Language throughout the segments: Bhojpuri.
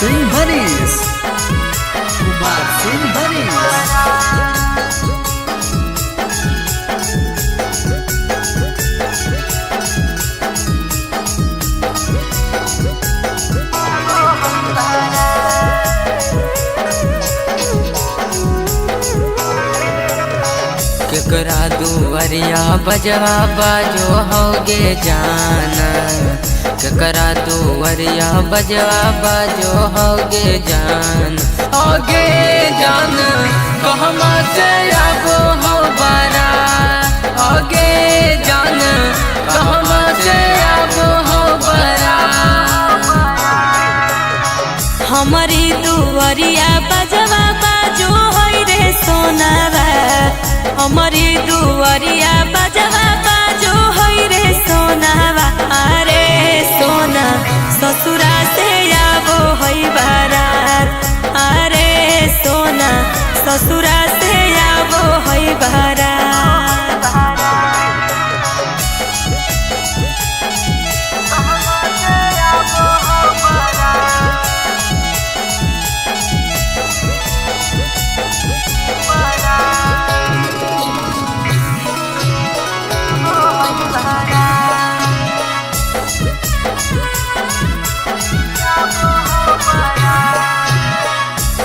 सिंह भरीस, कुमार सिंह भरीस। केकरा दुवरिया बजवा बाजो होगे जाना, केकरा दुवरिया बजवा बाजो होगे जान, होगे जान कहमा से आबो हो बारा, होगे जान कहमा से आबो हो बारा। हमारी दुवरिया बजवा बाजो होई रे सोनावा, हमारी दुवरिया बजवा बाजो होई रे सोनावा। अरे सोना ससुरा से आबो होई बारात, अरे सोना ससुरा से आबो होई बारात।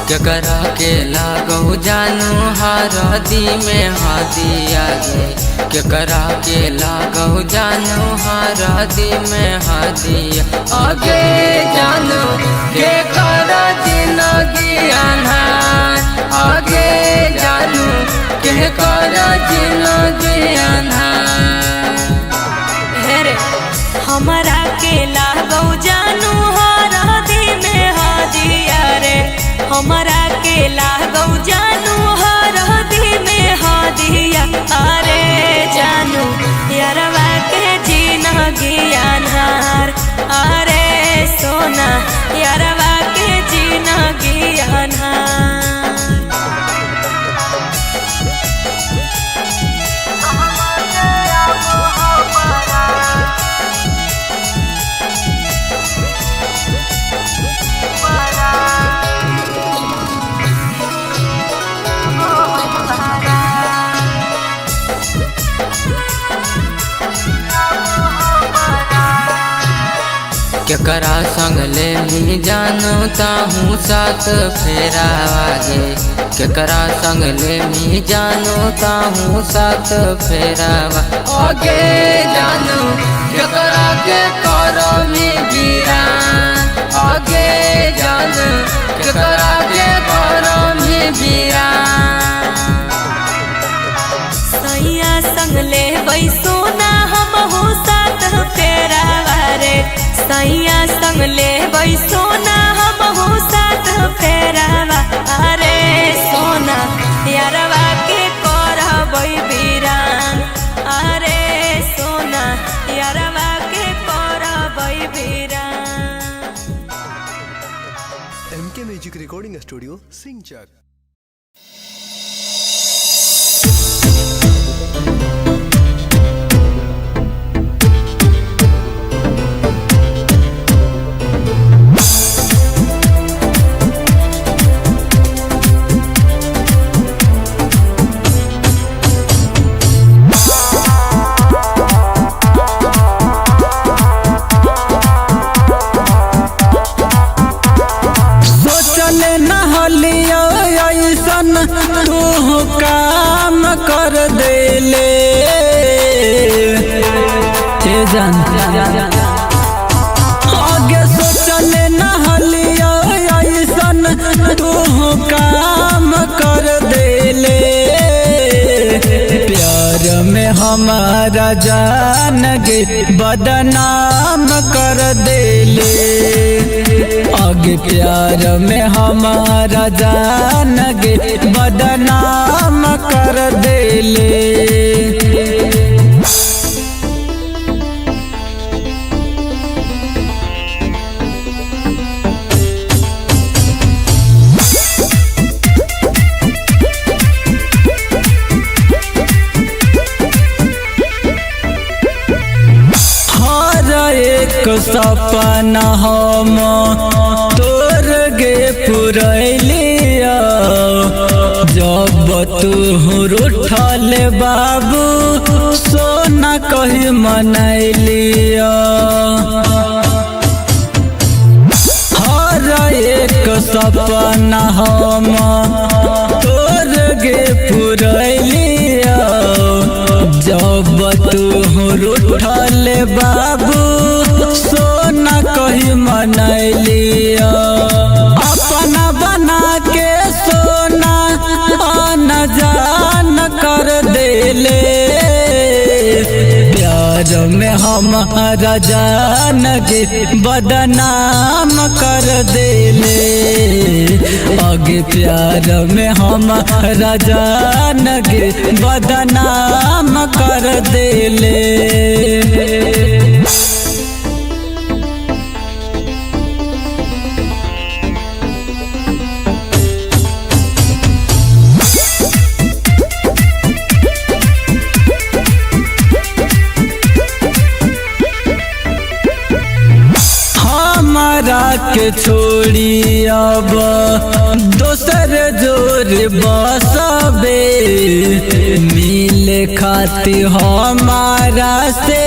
केकरा के लागो जानू हरदी में हादी आगे, केकरा के लागो जानू हरदी में हादी आगे, जानू केकरा जिंदगी अनहार, आगे जानू केकरा जिंदगी अनहार। हमारा के लागो जानू हरदी में हादिया रे, हमारा के लागो जानू हरदी में हादिया। अरे जानू यारवा के जिंदगी अनहार, अरे सोना यारवा के जिंदगी अनहार। केकरा संग ले मी जानू ताहू साथ फेरा आगे, केकरा संग ले मी जानू ताहू साथ फेरा आगे, जानू केकरा के करो मी गिरा, आगे जानू केकरा के करो मी गिरा। सैया संग ले बैसोना हमहू साथ फेरा रे, सैया संग ले बैसोना हमहू साथ फेरावा। अरे सोना यारवा के करबै बीरान, अरे सोना यारवा के करबै बीरान। MK music recording studio Singhchak. तू काम कर देले आगे सोचले नहलिया ऐसन, तू काम कर देले प्यार में हमारा जान गे बदनाम कर देले, आगे प्यार में हमारा जान गे बदनाम कर देले। सपना हम तोर पुरैलिया जब तू रूठल बाबू सोना कही मनैलिया हर एक सपना हम तोर गे पुरैलिया जब तू रूठल बाबू सोना कही मनैलिया अपना बना के सोना आना जान कर देले प्यार में हमारा जान के बदनाम कर देले आगे प्यार में हमारा जान के बदनाम कर देले। हमारा के छोड़ी अब दोसर जोर बसबे मिले खाती हमारा से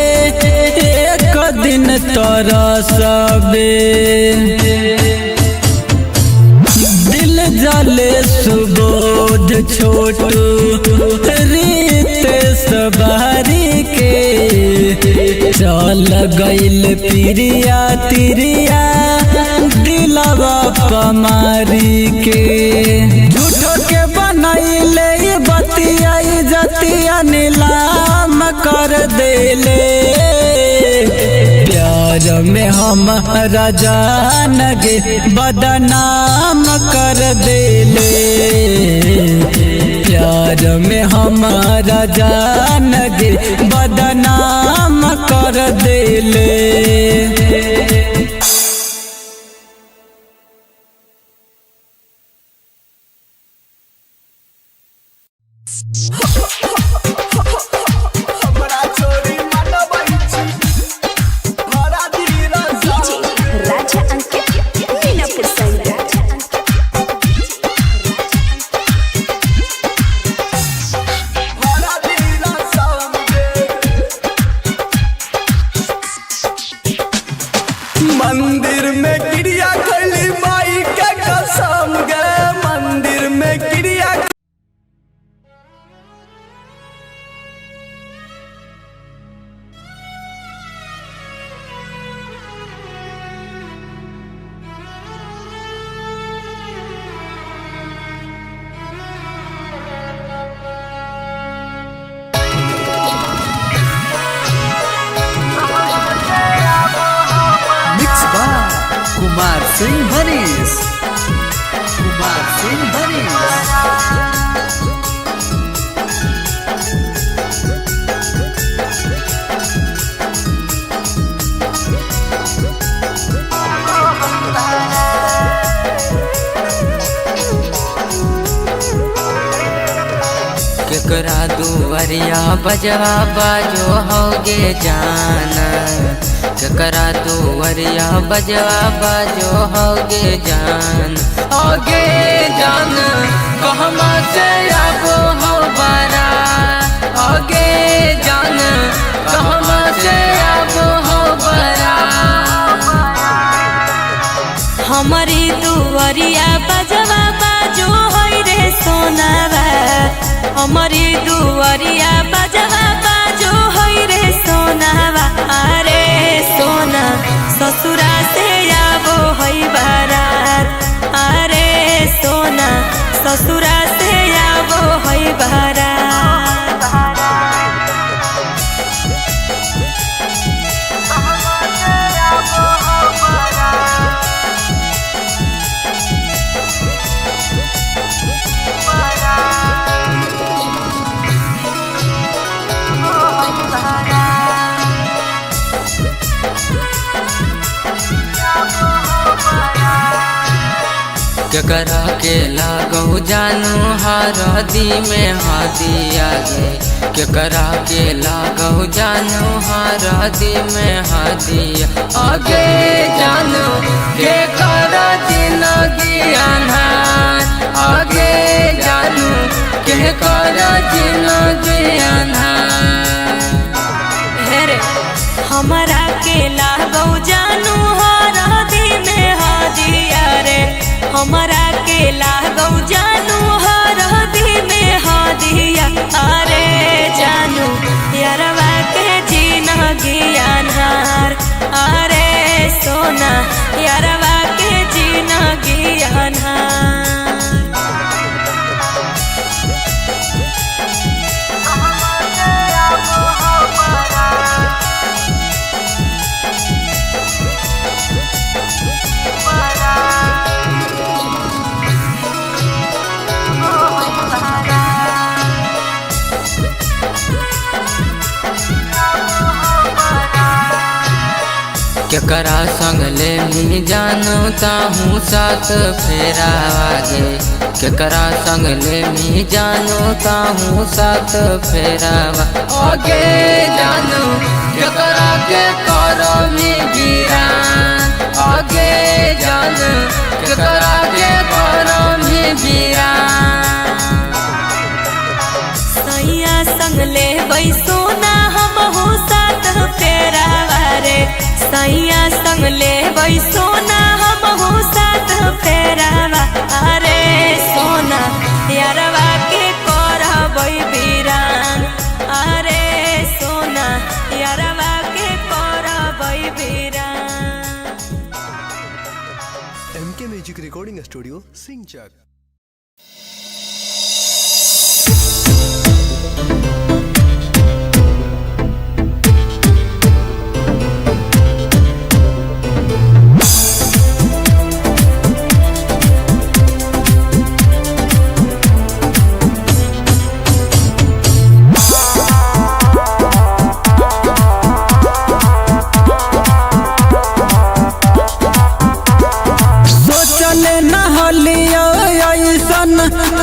एक दिन तरसबे दिल जले सुबोध छोटू रीत सवारी के चल गइल प्रिया तिरिया दिलवा पमारी के झूठो के बनैले बतिया जतिया नीलाम कर देले प्यार में हमारा जान गे बदनाम कर देले प्यार में हमारा जान गे बदनाम कर देले। हमरा छोरी मनबै छी भरा दीना Raja Angket, Minapur Sangha. भरा दीना समझे मंदिर में क्रिया खैली माई के कसम गे मंदिर में क्रिया मिक्स बाय कुमार सिंह भनीस कुमार सिंह भनीस केकरा दुवरिया बजवा बाजो होगे जाना केकरा दुवरिया बजवा बाजो होगे जान होगे जान कहमा से आबो हो बारा होगे जान कहमा से आबो हो बारा हमारी दुवरिया बजवा बाजो होई रे सोनावा हमारी दुवरिया बजवा बाजो होई रे सोनावा अरे सोना ससुरा से आबो होई बारात अरे सोना ससुरा से आबो होई बारात केकरा के लागौ जानू हरदी में हदिया गे केकरा के लागौ जानू हरदी में हदिया आगे जानू के करा जिंदगी अनहार आगे जानू के करा जिंदगी अनहार हेरे हमरा के लागौ जानू हरदी में हदिया रे हमरा के लागौ जानू हरदी में हदिया अरे जानू यारवा के जिंदगी अनहार अरे सोना यारवा के जिंदगी अनहार केकरा संग ले मी जानू ताहू साथ फेरा आगे केकरा संग ले मी जानू ताहू साथ फेरा आगे जानू केकरा के करो मी वीरान आगे जानू केकरा के करो मी वीरान सैया संग ले सोना हमहू साथ फेरा रे सैया संग ले सोना हमहू साथ फेरावा अरे सोना यारवा के करबै वीरान अरे सोना यारवा के करबै वीरान MK Music Recording Studio, Singchak.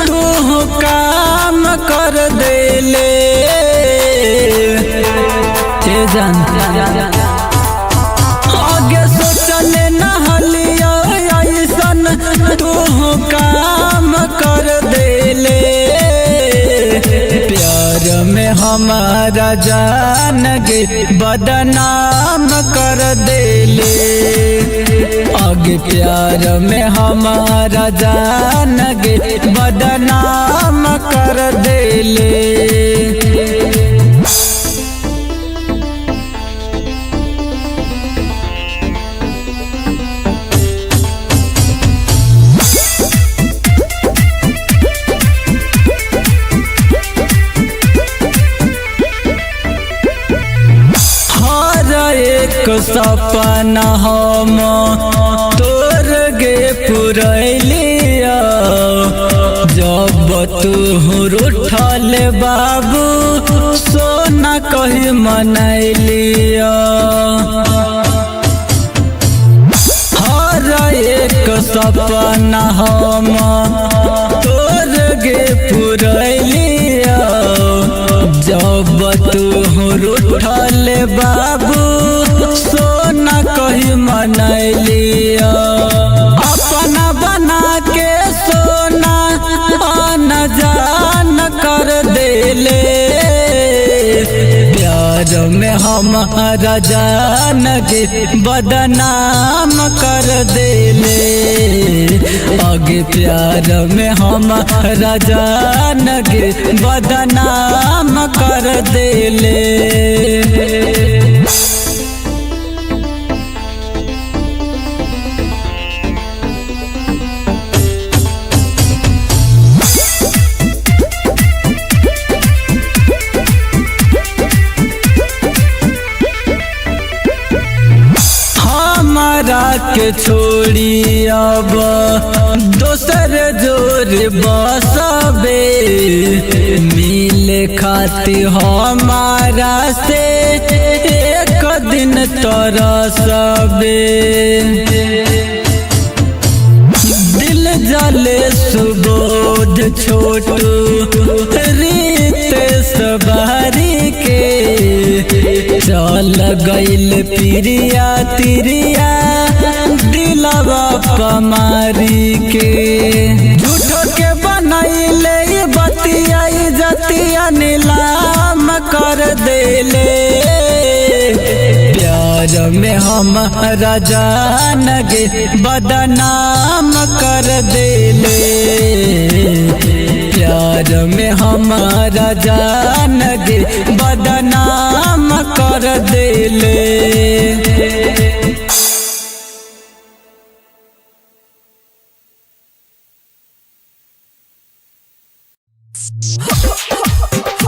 तू काम कर देले आगे सोचले नहलिया ऐसन तू काम कर देले प्यार में हमारा जान गे बदनाम कर देले आगे प्यार में हमारा जान गे बदनाम कर देले सपना हम तोर गे पुरैलिया जब तू रूठल बाबू सोना कही मनैलिया हर एक सपना हम तोर गे पुरैलिया जब तू रूठल बाबू सोना कही मनैलिया अपना बना के सोना न जान कर देले प्यार में हमारा जान गे बदनाम कर देले आगे प्यार में हमारा जान गे बदनाम कर देले के छोड़ी अब दोसर जोर बसबे मिले खाती हमारा से एक दिन तरसबे दिल जले सुबोध छोटू रीत सवारी के चल गइल प्रिया तिरिया दिलवा पमारी के झूठो के बनैले बतिया जतिया नीलाम कर देले प्यार में हमारा जान गे बदनाम कर देले प्यार में हमारा जान गे बदनाम कर देले।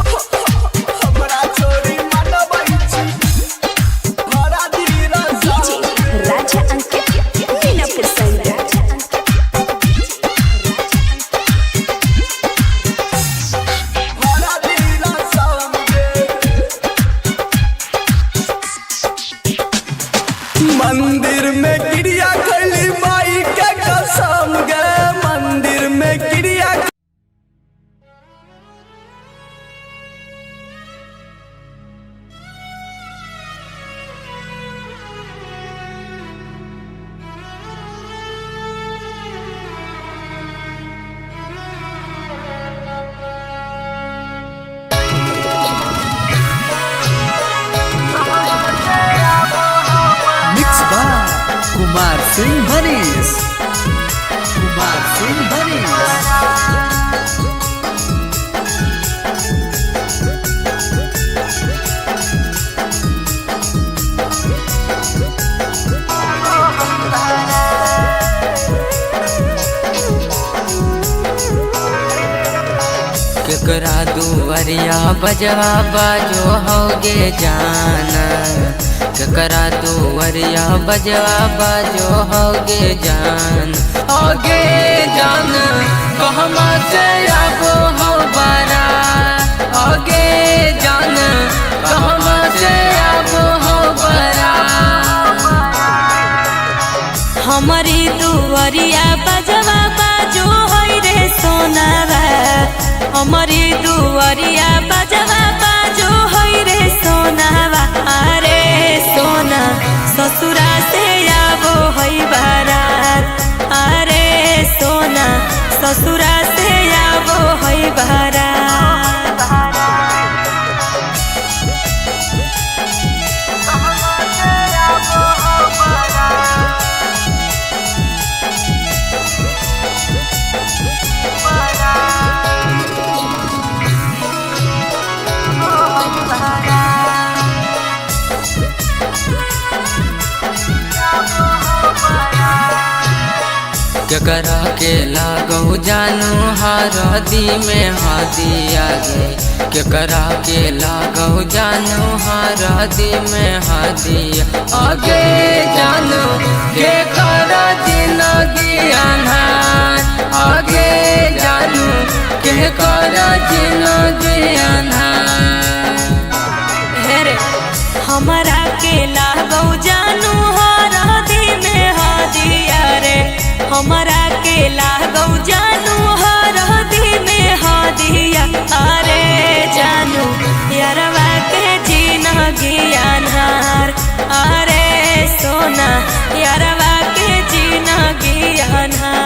हमरा चोरी मनबै छी भरा दीरा डीजे राजा अंकित मीनापुर साइड। भरा दीरा सामने मंदिर में गिरिया खैली माई के कसम गे मंदिर में गिरिया मिक्स बाय कुमार सिंह भरीस। कुमार सिंह भरीस। केकरा दुवरिया बजवा बाजो होगे जान केकरा दुवरिया बजवा बाजो होगे जान कहमा से आबो हो बारा होगे जान कहमा से आबो हो बारा हमारी दुवरिया बजवा बाजो होई रे सोनावा हमारी दुवरिया बजवा बाजो होई रे सोनावा अरे सोना ससुरा से आबो होई बारात अरे सोना ससुरा से आबो होई बारात। केकरा के लागो जानू हरदी में हादी आगे केकरा के लागो जानू हरदी में हादी आगे जानू के करा जिंदगी अनहार आगे जानू के करा जिंदगी अनहार हेरे हमारा के लागो जानू हरदी में हादिया रे हमारा के लागो जानू हरदी में हादिया अरे जानू यारवा के जिंदगी अनहार अरे सोना यारवा के जिंदगी अनहार।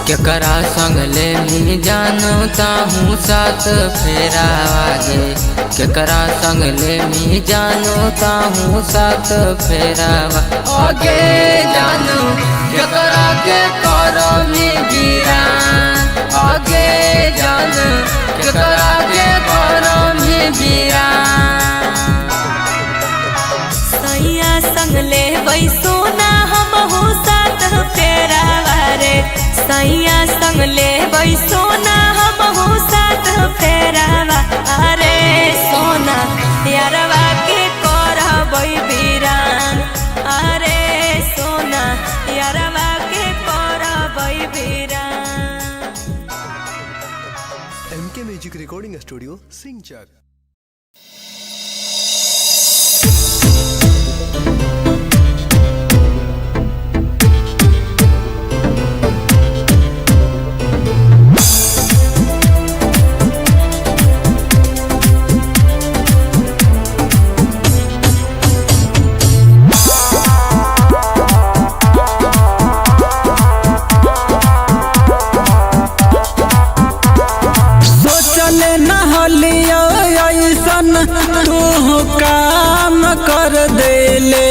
केकरा संग ले मी जानू ताहूँ साथ फेरा आगे केकरा संग ले मी जानू ताहूँ साथ फेरा आगे जानू केकरा के करो मी गिरा आगे जानू केकरा के करो मी गिरा सैया संग ले सोना हमहू साथ फेरा रे सैया संग ले सोना हमहू साथ फेरावा अरे म्यूजिक रिकॉर्डिंग स्टूडियो सिंचक। तू काम कर देले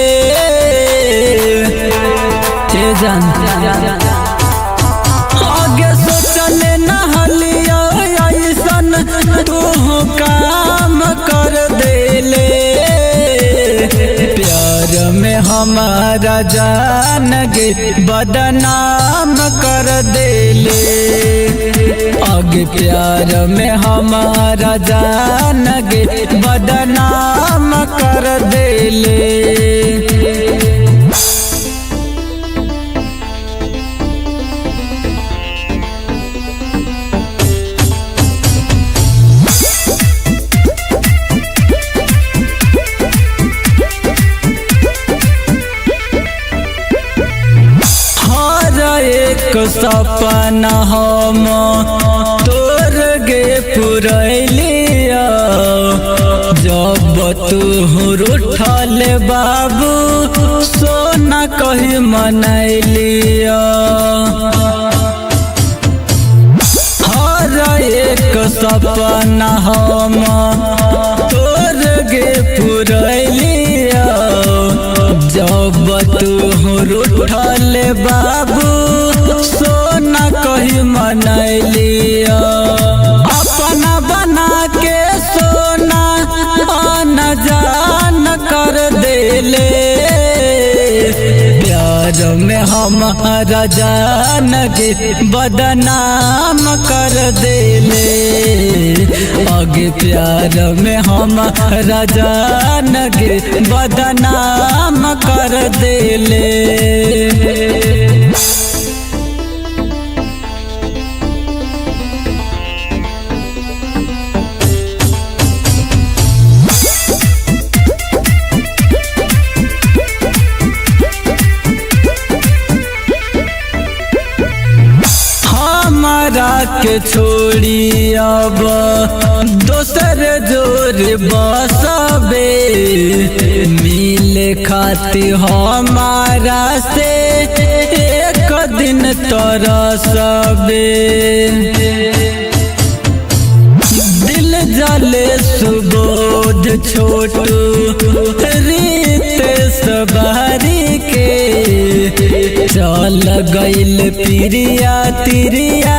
जान आगे सोचले नहलिया ऐसन तू काम कर देले प्यार में हमारा जान गे बदनाम कर देले आगे प्यार में हमारा जान गे बदनाम कर देले। सपना हम तोर गे पुरैलिया जब तू रूठल बाबू सोना कही मनैलिया हर एक सपना हम तोर गे पुरैलिया जब तू रूठल बाबू सोना कही मनैलिया अपना बना के सोना आना जान कर देले प्यार में हमारा जान गे बदनाम कर देले आगे प्यार में हमारा जान गे बदनाम कर देले। के छोड़ी अब दोसर जोर बसबे मिले खाती हमारा से एक दिन तरसबे दिल जले सुबोध छोटू रीत सवारी के चल गइल प्रिया तिरिया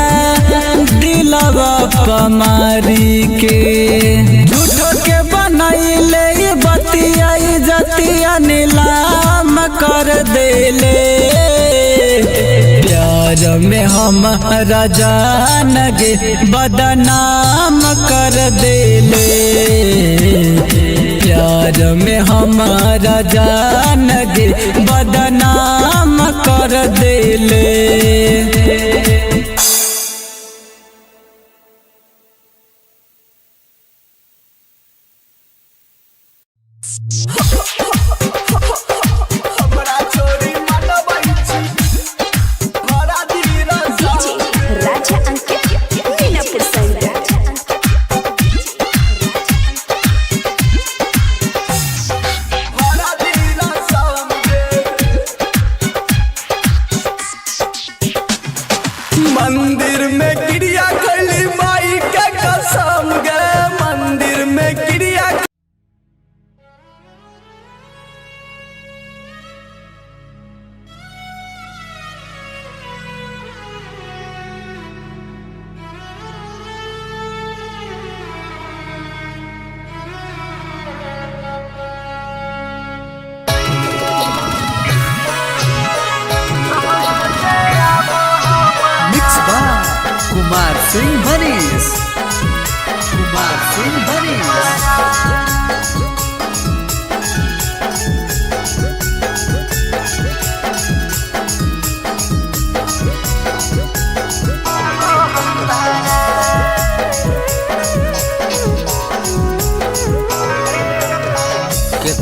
दिलवा पमारी के झूठो के बनैले बतिया जतिया नीलाम कर देले प्यार में हमारा जान गे बदनाम कर देले प्यार में हमारा जान गे बदनाम कर देले। मंदिर में गिरिया खली माई के कसम गे मंदिर में गिरिया कुमार सिंह भरीस कुमार सिंह भरीस।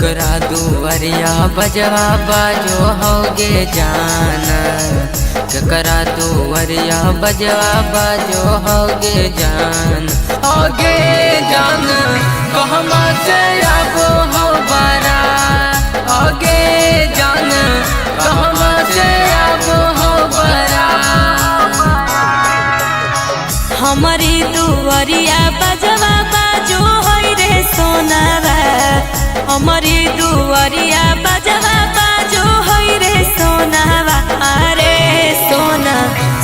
केकरा दुवरिया बजवा बाजो होगे जान, केकरा दुवरिया बजवा बाजो होगे जान, होगे जान कहमा से आबो हो बारा, होगे जान कहमा से आबो हो बारा। हमारी दुवरिया बजवा बाजो होई रे सोनावा, हमारी दुवरिया बजवा बाजो होई रे सोनावा। अरे सोना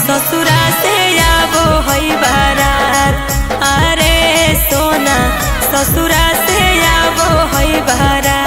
ससुरा से आबो होई बारात, अरे सोना ससुरा से आबो होई बारात।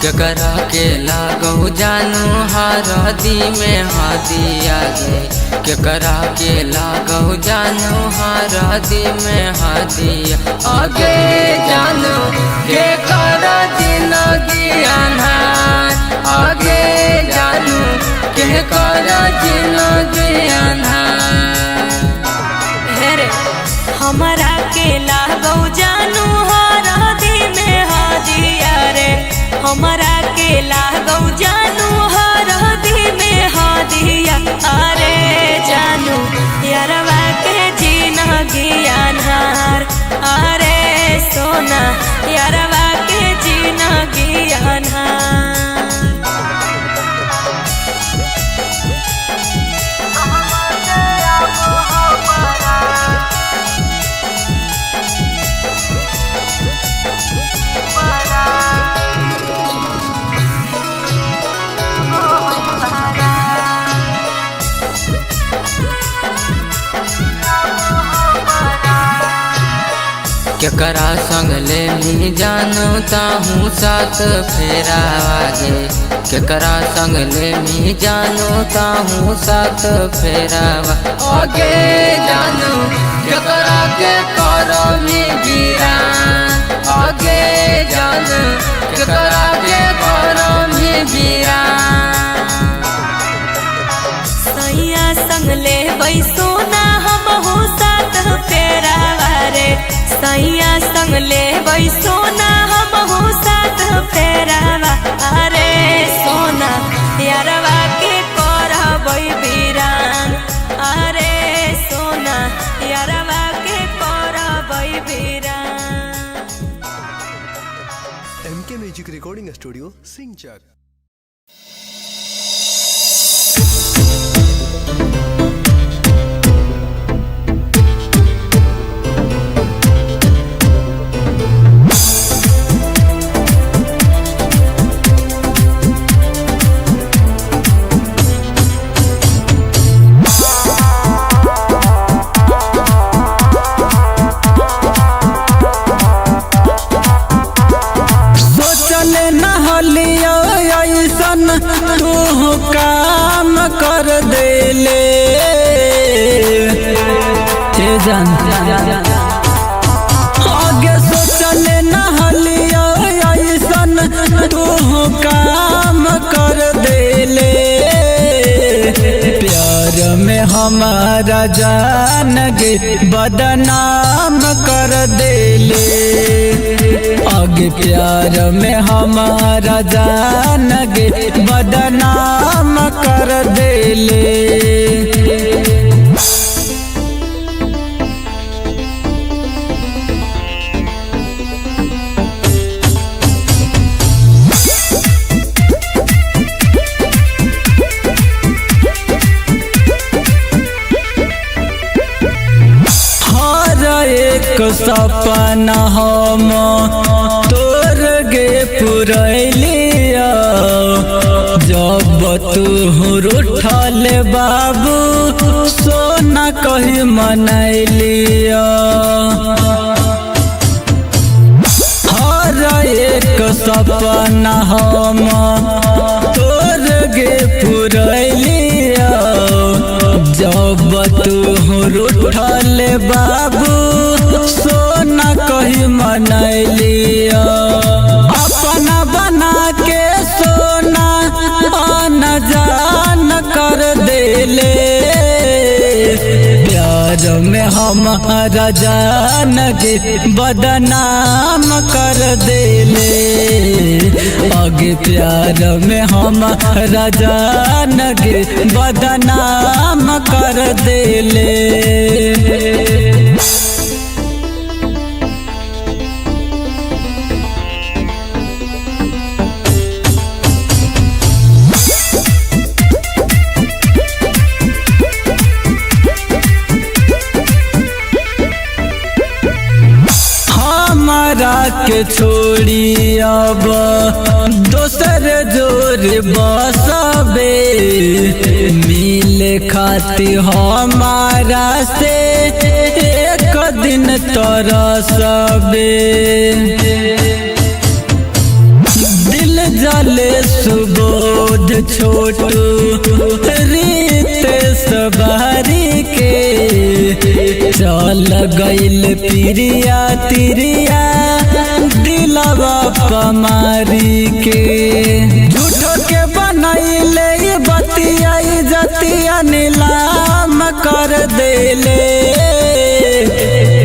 केकरा के लागो जानू हरदी में हादी आगे, केकरा के लागो जानू हरदी में हादी आगे, जानू केकरा जिंदगी अनहार, आगे जानू केकरा जिंदगी अनहार। हेरे हमारा के लागो जानू हरदी में हादिया रे, हमारा के लागो जानू हरदी में हादिया। अरे जानू यारवा के जिंदगी अनहार, अरे सोना यारवा के जिंदगी अनहार। केकरा संग ले मी जानू ताहूँ साथ फेरा आगे, केकरा संग ले मी जानू ताहूँ साथ फेरा आगे, जानू केकरा के करो मी गिरा, आगे जानू केकरा के करो मी गिरा। सैया संग ले सोना हम हो साथ फेरा रे, सैया संग ले सोना हम हो साथ फेरावा। अरे सोना यारवा के करबई बीरान, अरे सोना यारवा के करबई बीरान। MK Music Recording Studio, Singchak. तू काम कर देले जान, आगे सोचले नहलिया ऐसन तू काम कर देले, प्यार में हमारा जान गे बदनाम कर देले, आगे प्यार में हमारा जान गे बदनाम कर देले। एक सपना हम तोर गे पुरैलिया, जब तू रूठल बाबू सोना कही मनैलिया, हर एक सपना हम तोर गे पुरैलिया, सिंदूर उठल बाबू सोना कही मनैलिया अपना बना के सोना आन जान कर देले प्यार में हमारा जान के बदनाम कर देले आगे प्यार में हमारा जान के बदनाम कर देले। हमारा के छोड़ी अब दोसर जोर बसबे मिले खाती हमारा से एक दिन तरसबे दिल जले सुबोध छोटू रीत सवारी के चल गइल पिरिया तिरिया दिलवा पमारी के झूठो के बनैले बतिया जतिया नीलाम कर देले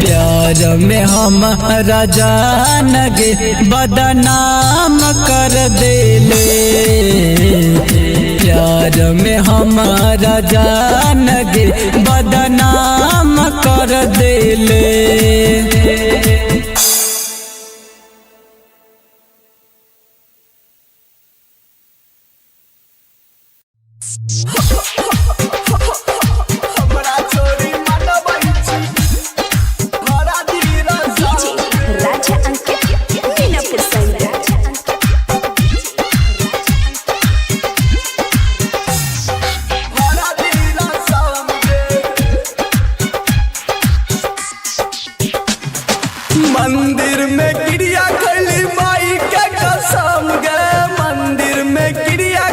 प्यार में हमारा जान गे बदनाम कर देले प्यार में हमारा जान गे बदनाम कर देले। हमरा छोरी मनबै छी भरा धीरा डीजे राजा अंकित मीनापुर साइड भरा धीरा सामने मंदिर में क्रिया खैली माई के कसम गे मंदिर में क्रिया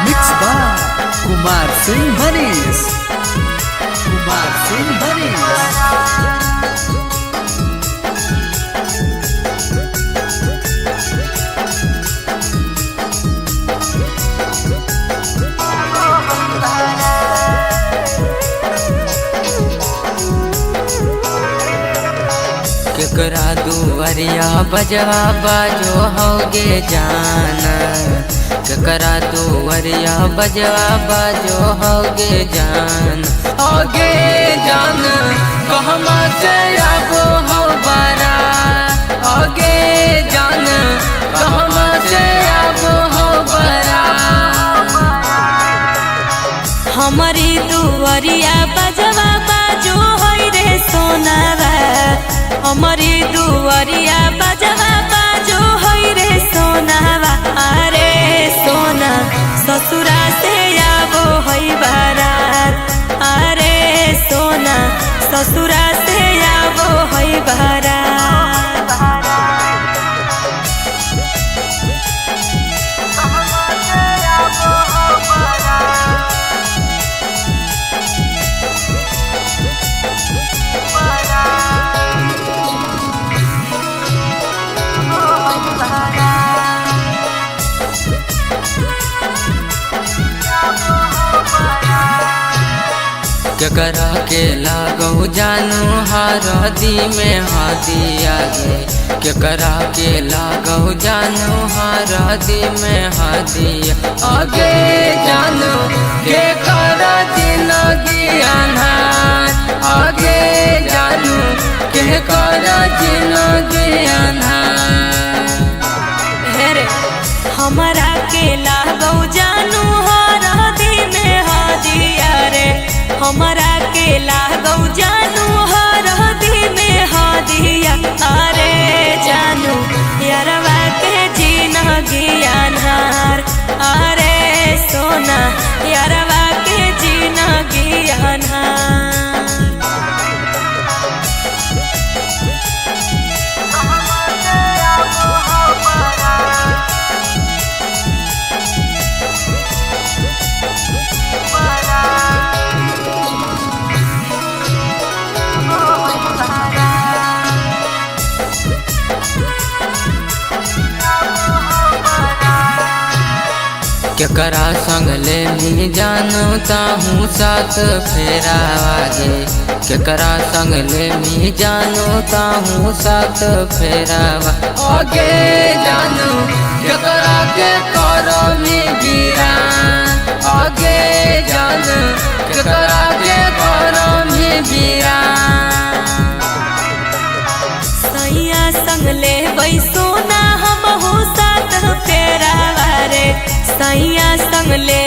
मिक्स बाय कुमार सिंह हरीश। कुमार सिंह हरीश। केकरा दुवरिया बजवा बाजो होगे जाना केकरा दुवरिया बजवा बाजो होगे जान होगे जान कहमा से आबो हो बारा होगे जान कहमा से आबो हो बारा हमारी दुवरिया बजवा बाजो होई रे सोनावा हमारी दुवरिया बजवा बाजो होई रे सोनावा अरे सोना ससुरा से आबो होई बारात अरे सोना ससुरा से आबो होई बारात। केकरा के लागो जानू हरदी में हादी आगे केकरा के लागो जानू हरदी में हादी आगे जानू के करा जिंदगी अनहार आगे जानू के करा जिंदगी अनहार हेरे हमारा के लागो जानू हरदी में हादिया रे हमारा के लागो जानू हरदी में हादिया अरे जानू यारवा के जीन जिनगियानहार अरे सोना यारवा के जिनगियानहार। केकरा संग ले मी जानू ताहूँ साथ फेरा आगे, केकरा संग ले मी जानू ताहूँ साथ फेरा आगे जानू केकरा के करो मी वीरान आगे जानू केकरा के करो मी वीरान। सैया संग ले सोना हमहू साथ फेरा रे सैया संग ले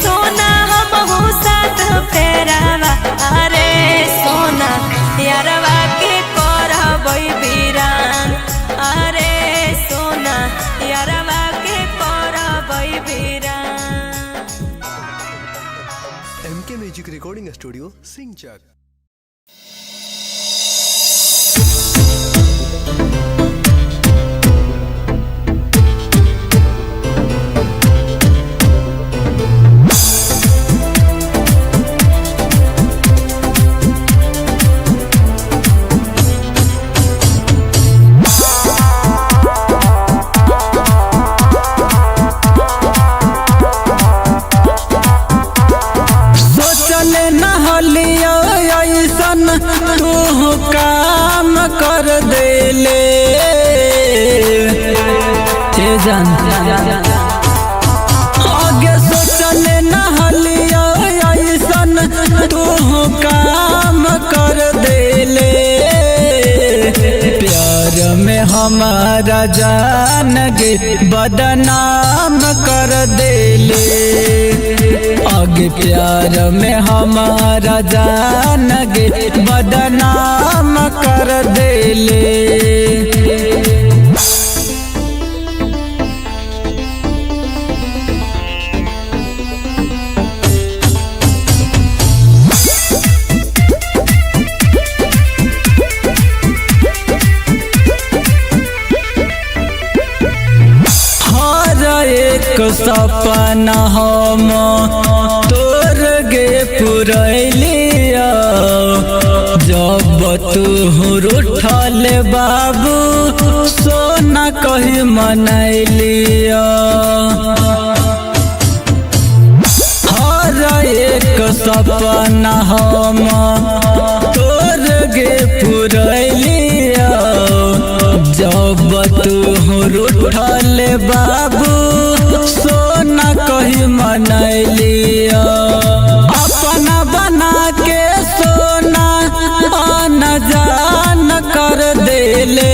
सोना हमहू साथ फेरावा अरे सोना यारवा के करबै वीरान अरे सोना यारवा के करबै वीरान। MK Music Recording Studio, Singchak. तू काम कर देले जान आगे सोचले नहलिया ऐसन तू काम कर देले प्यार में हमारा जान गे बदनाम कर देले आगे प्यार में हमारा जान गे बदनाम कर देले। एक सपना हम तोर गे पुरैलिया जब तू रूठल बाबू सोना कही मनैलिया हर एक सपना हम तोर गे पुरैलिया जब तू रूठल बाबू सोना कही मनैलिया अपना बना के सोना आन जान कर देले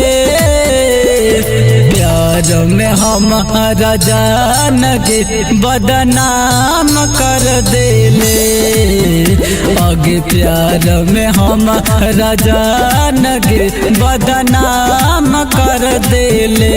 प्यार में हमारा जान गे बदनाम कर देले आगे प्यार में हमारा जान गे बदनाम कर देले।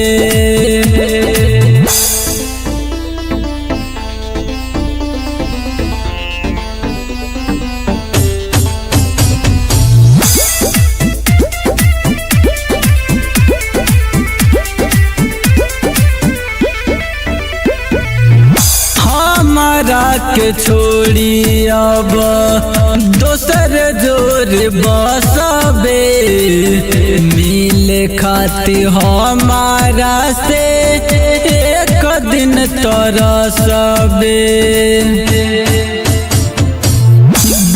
के छोड़ी अब दोसर जोर बसबे मिले खाती हमारा से एक दिन तरसबे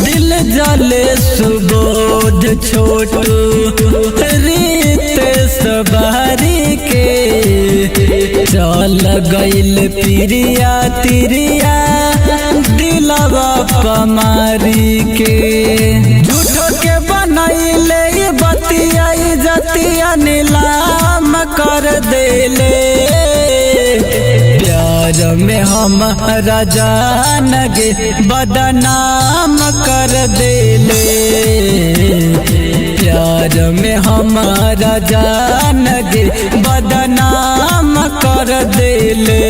दिल जले सुबोध छोटू रीत सवारी के चल गइल प्रिया तिरिया दिलवा पमारी के झूठो के बनैले बतिया जतिया नीलाम कर देले प्यार में हमारा जान गे बदनाम कर देले। प्यार में हमारा जान गे बदनाम कर देले।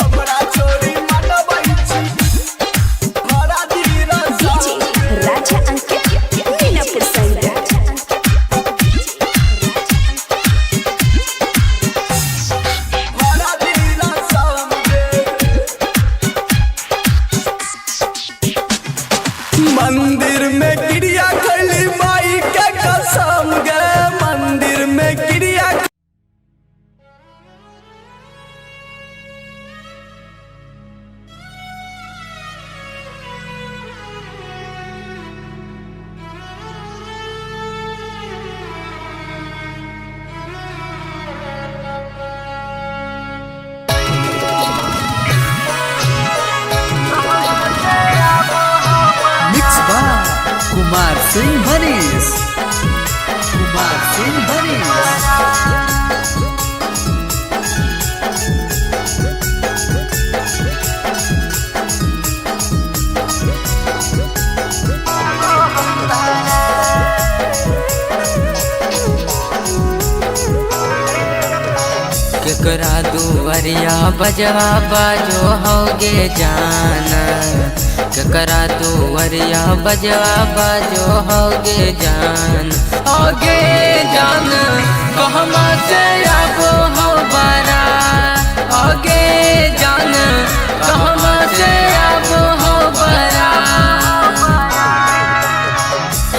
हमरा छोरी मनबै छी हमरा धीरा डीजे राजा अंकित मीनापुर साइड। हमरा धीरा सामने मंदिर में गिरिया खली माई के कसम गे मंदिर में गिरिया मिक्स बाय कुमार सिंह हरीश। कुमार सिंह हरीश। केकरा दुवरिया बजवा बाजो होगे जान, केकरा दुवरिया बजवा बाजो होगे जान, होगे जान कहमा से आबो हो बारा, होगे जान कहमा से आबो हो बारा।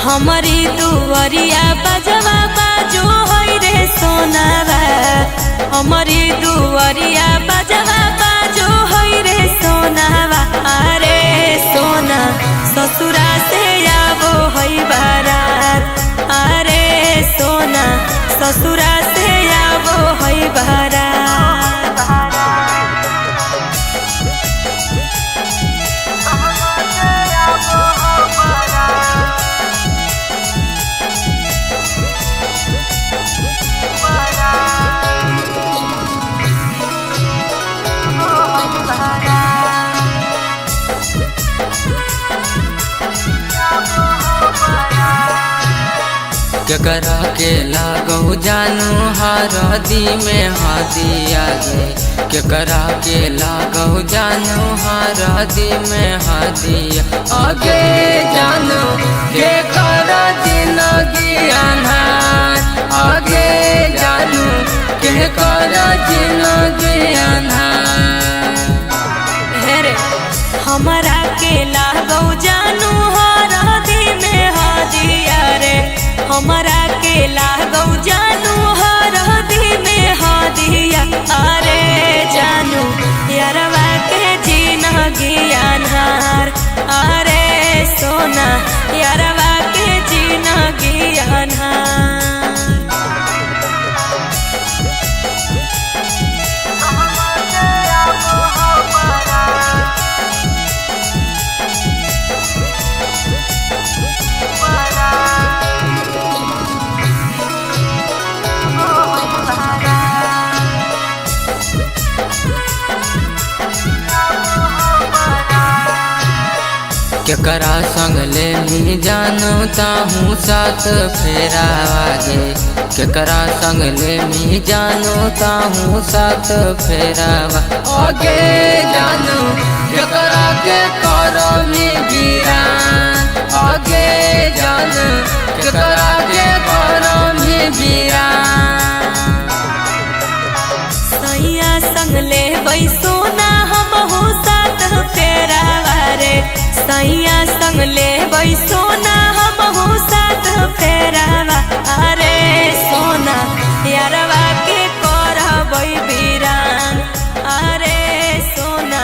हमारी दुवरिया बजवा बाजो होई रे सोनावा, हमारी दुवरिया बजवा बाजो होई रे सोनावा। अरे सोना ससुरा से आबो होई बारात, अरे सोना ससुरा से आबो होई बारात। केकरा के लागो जानू हरदी में हादी आगे, केकरा के लागो जानू हरदी में हादी आगे, जानू केकरा जिंदगी अनहार आगे, जानू केकरा जिंदगी अनहार। हेरे हमारा के लागो जानू हरदी में हादिया रे, हमारा के लागो जानू हरदी में हादिया। अरे जानू यारवा के जिंदगी अनहार, अरे सोना यारवा के जिंदगी अनहार। केकरा संग ले मी जानू ताहूँ साथ फेरा आगे, केकरा संग ले मी जानू ताहूँ साथ फेरा आगे, जानू केकरा के करो मी वीरान आगे, जानू केकरा के करो मी वीरान। सैया संग ले बैसोना हमहू साथ फेरा रे, सैया संग ले बैसोना हमहू साथ फेरावा। अरे सोना यारवा के करबै वीरान, अरे सोना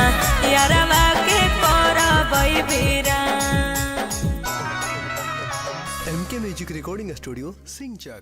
यारवा के करबै वीरान। MK Music Recording Studio, Singchak।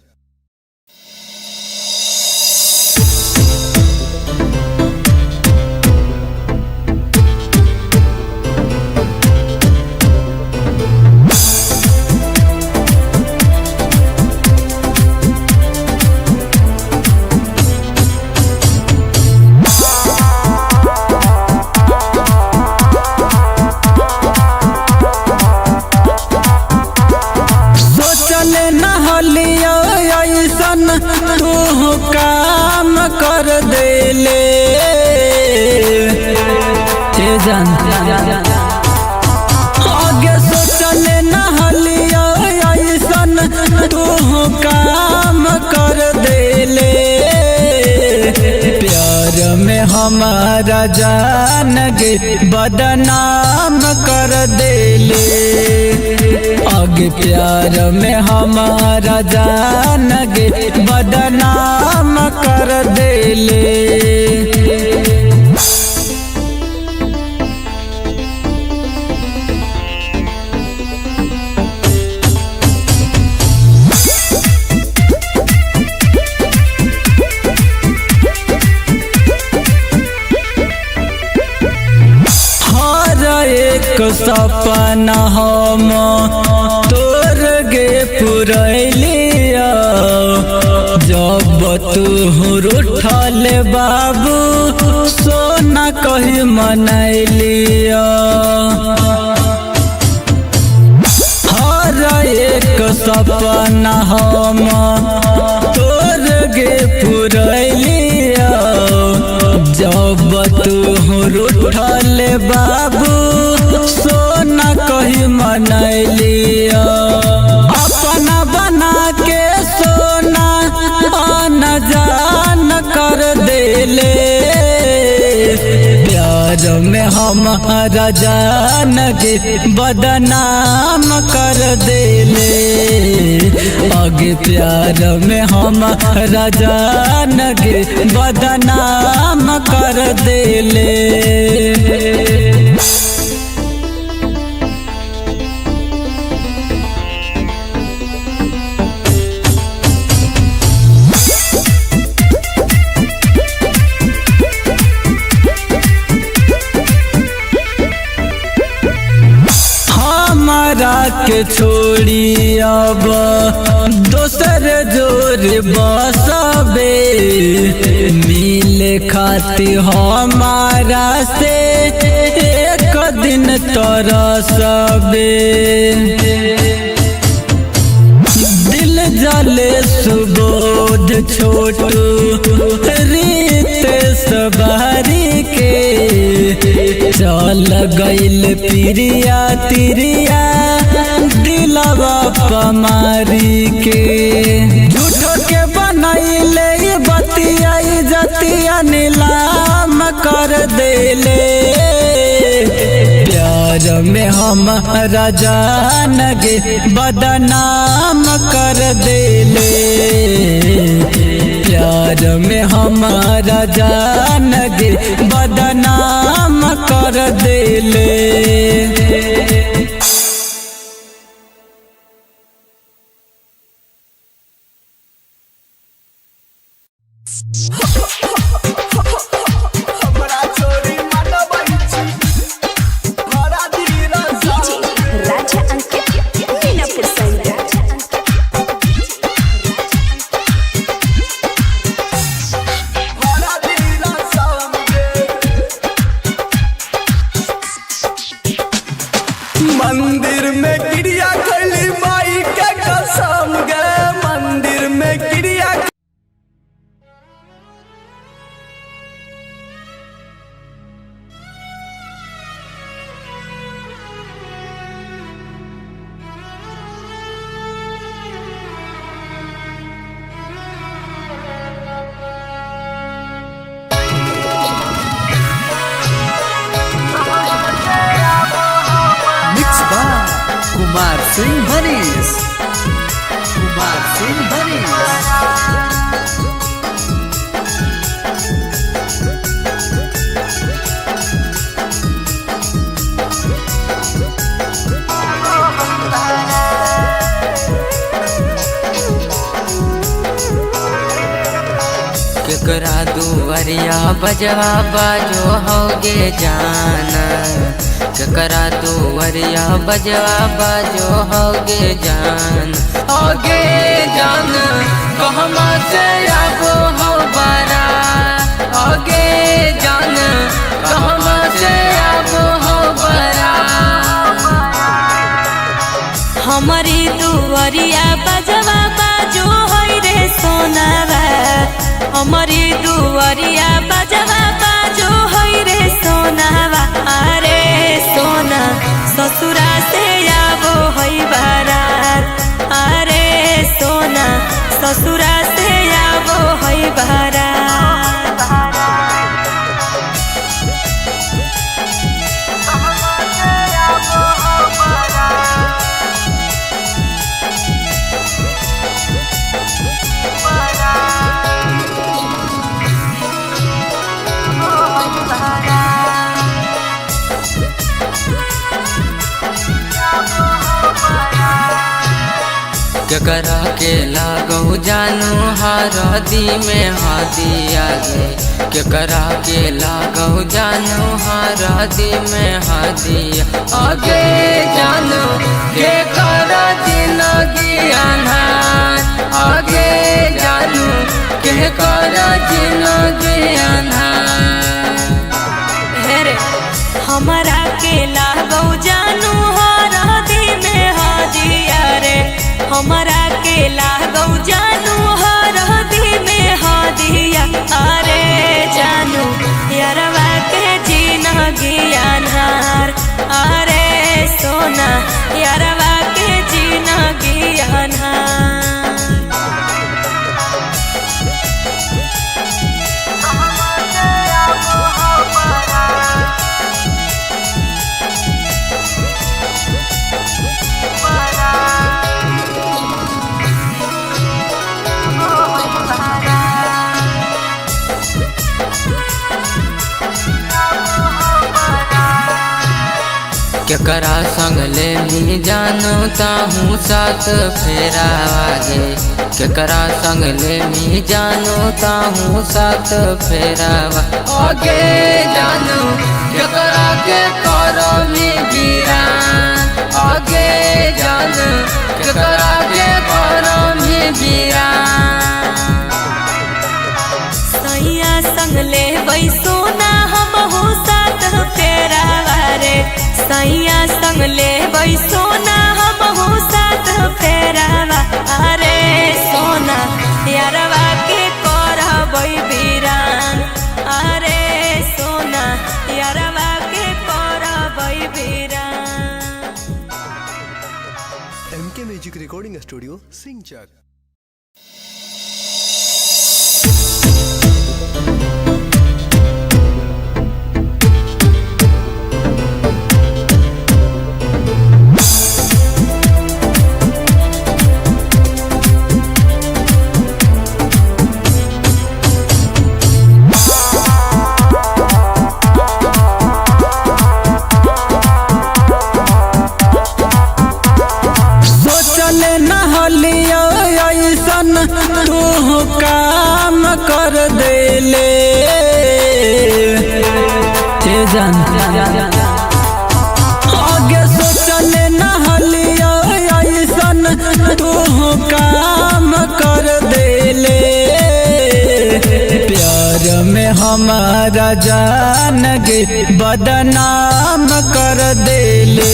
हमारा जान गे बदनाम कर देले। आगे प्यार में हमारा जान गे बदनाम कर देले। एक सपना हम तोर गे पुरैलिया, जब तू रूठल बाबू सोना कही मनैलिया। हर एक सपना हम तोर गे पुरैलिया, जब तू रूठल बाबू सोना कही मनैलिया। अपना बना के सोना आना जान कर देले। प्यार में हमारा जान गे बदनाम कर देले। आगे प्यार में हमारा जान गे बदनाम कर देले। हमारा के छोड़ी अब दोसर जोर बसबे, मिले खाती हमारा से एक दिन तरसबे। दिल जले सुबोध छोटू रीत सवारी के, चल गइल प्रिया तिरिया दिलवा पमारी के। झूठो के बनैले बतिया जतिया नीलाम कर देले। प्यार में हमारा जान गे बदनाम कर देले। प्यार में हमारा जान गे बदनाम कर देले। हमरा चोरी मनबै छी भरा दीना डीजे राजा अंकित मीनापुर संग। भरा दीना सामने मंदिर में क्रिया खैली माई के कसम गे। मंदिर में क्रिया मिक्स बाय कुमार सिंह भनीस। कुमार सिंह भनीस। केकरा दुआरिया बजवा बाजो होगे जान, केकरा दुआरिया बजवा बाजो होगे जान। होगे जान कहमा से आबो हो बारा, होगे जान कहमा से आबो हो बारा। हमारी दुआरिया बजवा बाजो होई रे सोनावा। हमारी दुआरिया बजवा बाजो होई रे सोनावा। अरे सोना ससुरा से आबो होई बारात। अरे सोना ससुरा से आबो होई बारात। केकरा के लागौ जानू हरदी में हदी आगे केकरा के लागौ जानू हरदी में हदी आगे जानू केकरा जिंदगी अन्हार आगे जानू केकरा जिंदगी अन्हार हेरे हमरा के लागौ जानू हरदी में हदिया रे हमरा के लागौ जानू हरदी में हदिया अरे जानू यारवा के जिंदगी अन्हार अरे सोना यारवा के जिंदगी अन्हार केकरा संग ले मी जानू ताहू साथ फेरा आगे केकरा संग ले मी जानू ताहू साथ फेरा आगे जानू केकरा के करो मी वीरान आगे जानू केकरा के करो मी वीरान सैया संग ले सोना हमहू साथ फेरा रे सैया संग ले सोना हमहू साथ फेरावा अरे सोना यारवा के करबै वीरान अरे सोना यारवा के करबै वीरान। MK Music Recording Studio, Singchak. तू काम कर देले आगे सोचले नहलिया ऐसन तू काम कर देले प्यार में हमारा जान गे बदनाम कर देले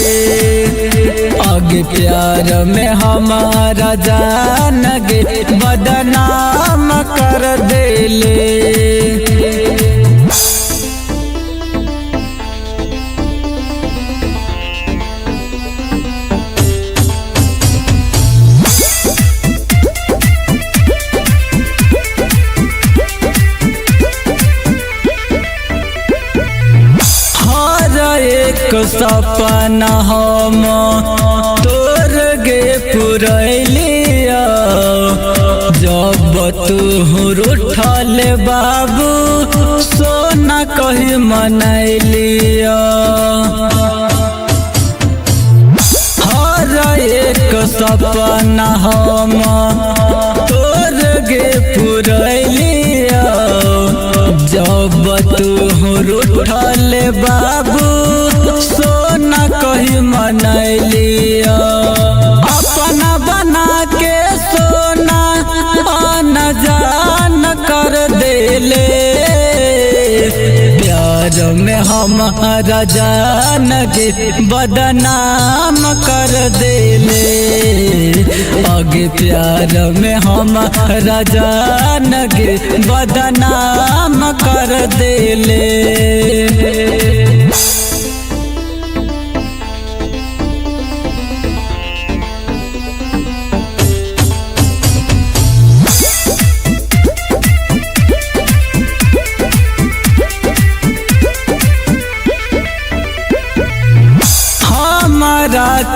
आगे प्यार में हमारा जान गे बदनाम कर देले। सपना हम तोर गे पुरैलिया जब तू रूठल बाबू सोना कही मनैलिया हर एक सपना हम तोर गे पुरैलिया जब तू रूठल बाबू सोना कही मनैलिया अपना बना के सोना आना जान कर देले प्यार में हमारा जान गे बदनाम कर देले आगे प्यार में हमारा जान गे बदनाम कर देले।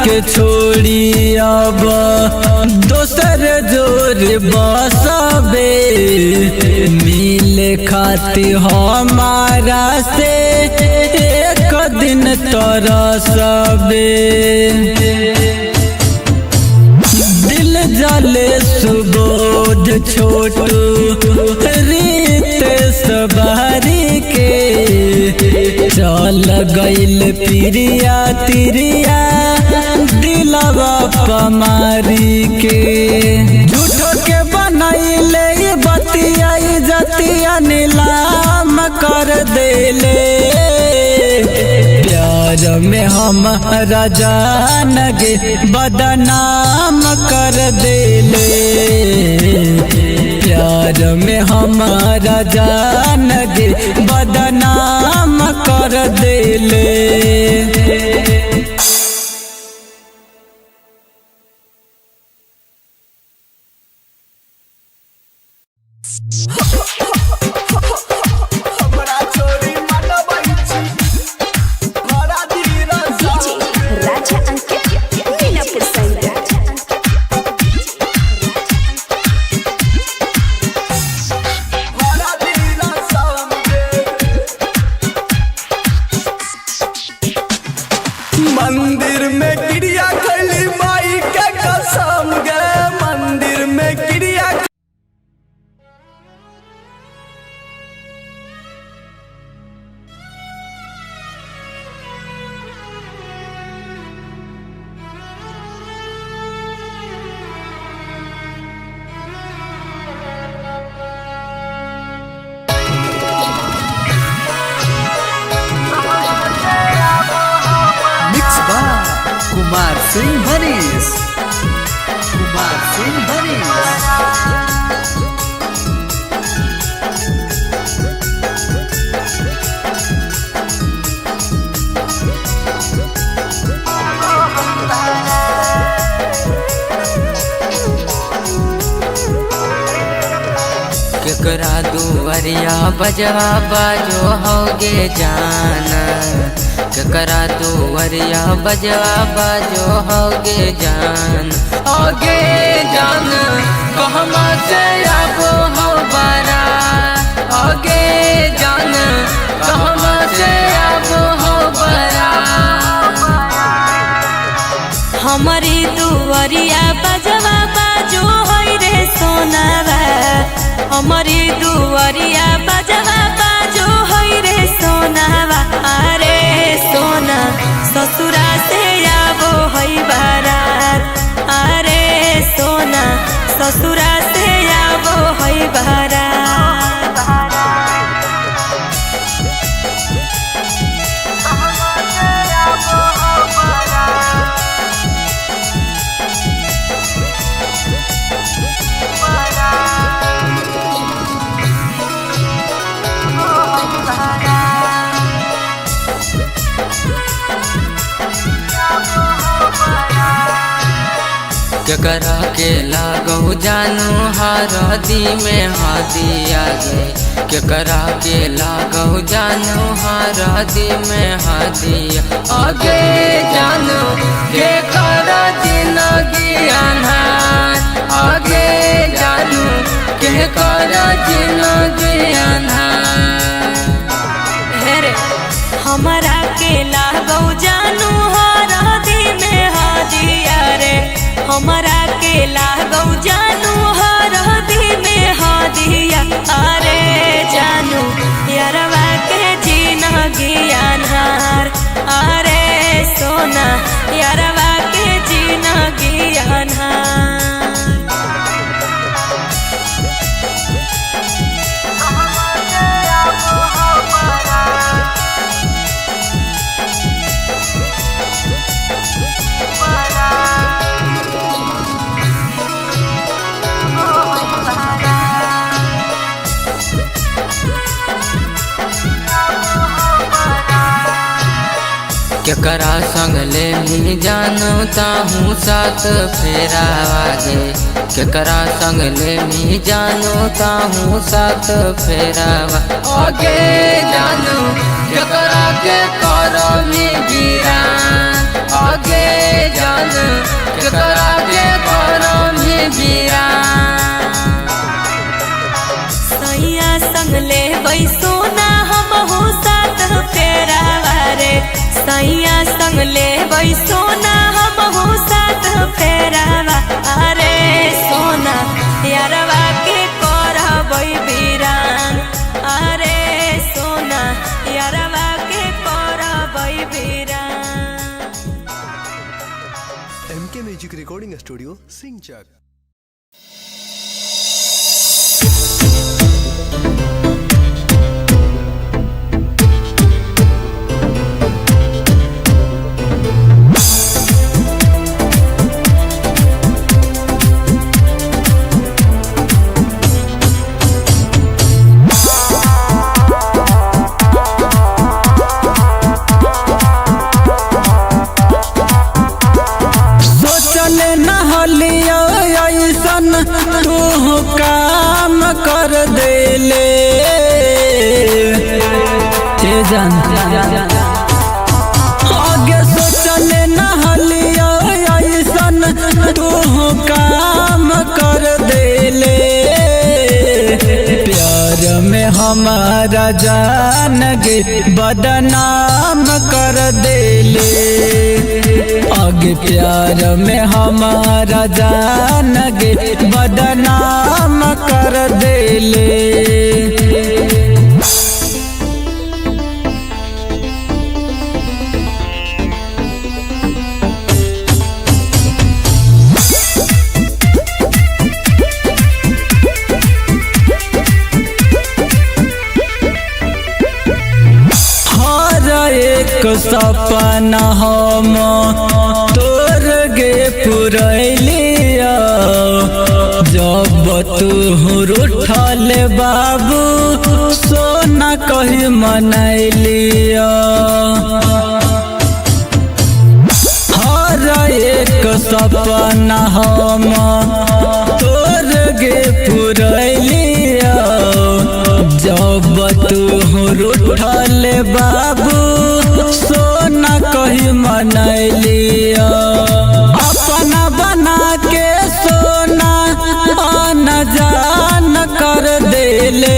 के छोड़ी अब दोसर जोर बसबे मिले खाती हमारा से एक दिन तरसबे दिल जा छोटू रीत सवारी के चल गइल पिरिया तिरिया दिलवा पमारी के झूठो के बनैले बतिया जतिया नीलाम कर देले प्यार में हमारा जान गे बदनाम कर देले प्यार में हमारा जान गे बदनाम कर देले। हमरा छोरी मनबै छी भरा धीरा DJ Raja Ankit Minapur Side. भरा धीरा सामने मंदिर में गिरिया खली माई के कसम गे मंदिर में गिरिया Mix by Kumar Singh Haris. Kumar Singh Haris. केकरा दुवरिया बजवा बाजो होगे जाना केकरा दुवरिया बजवा बाजो होगे जान होगे जान कहमा से आबो हो बारा होगे जान कहमा से आबो हो बारा हमारी दुवरिया बजवा बाजो होई रे सोनावा हमारी दुवरिया बजवा बाजो होई रे सोनावा अरे सोना ससुरा से आबो होई बारात अरे सोना ससुरा से आबो होई बारात केकरा के लागो जानू हरदी में हादी आगे केकरा के लागो जानू हरदी में हादी आगे जानू केकरा जिंदगी अनहार आगे जानू केकरा जिंदगी अनहार हेरे हमारा के लागो जानू हरदी में हादिया रे हमारा के लागो जानू हरदी में हादिया अरे जानू यारवा के जीना ज्ञानहार अरे सोना यारवा के जीना ज्ञानहार केकरा संग ले मी जानता हूँ साथ फेरा आगे केकरा संग ले मी जानता हूँ साथ फेरा आगे जानू केकरा के करो मी गिरा आगे जानू केकरा के करो मी गिरा सैया संग ले सोना हम हो साथ फेरा रे सैया संग ले सोना हम हो साथ फेरावा अरे सोना यारवा के म्यूजिक रिकॉर्डिंग स्टूडियो सिंचक। तू काम कर देले जान आगे सोचले नहलिया ऐसन तू काम कर देले प्यार में हमारा जान गे बदनाम कर देले आगे प्यार में हमारा जान गे बदनाम कर देले। एक सपना हम तोर गे पुरैलिया जब तू रूठल बाबू सोना कही मनैलिया हर एक सपना हम तोर गे पुरैलिया जब तू रूठल बाबू सोना कही मनैलिया अपना बना के सोना आना जान कर देले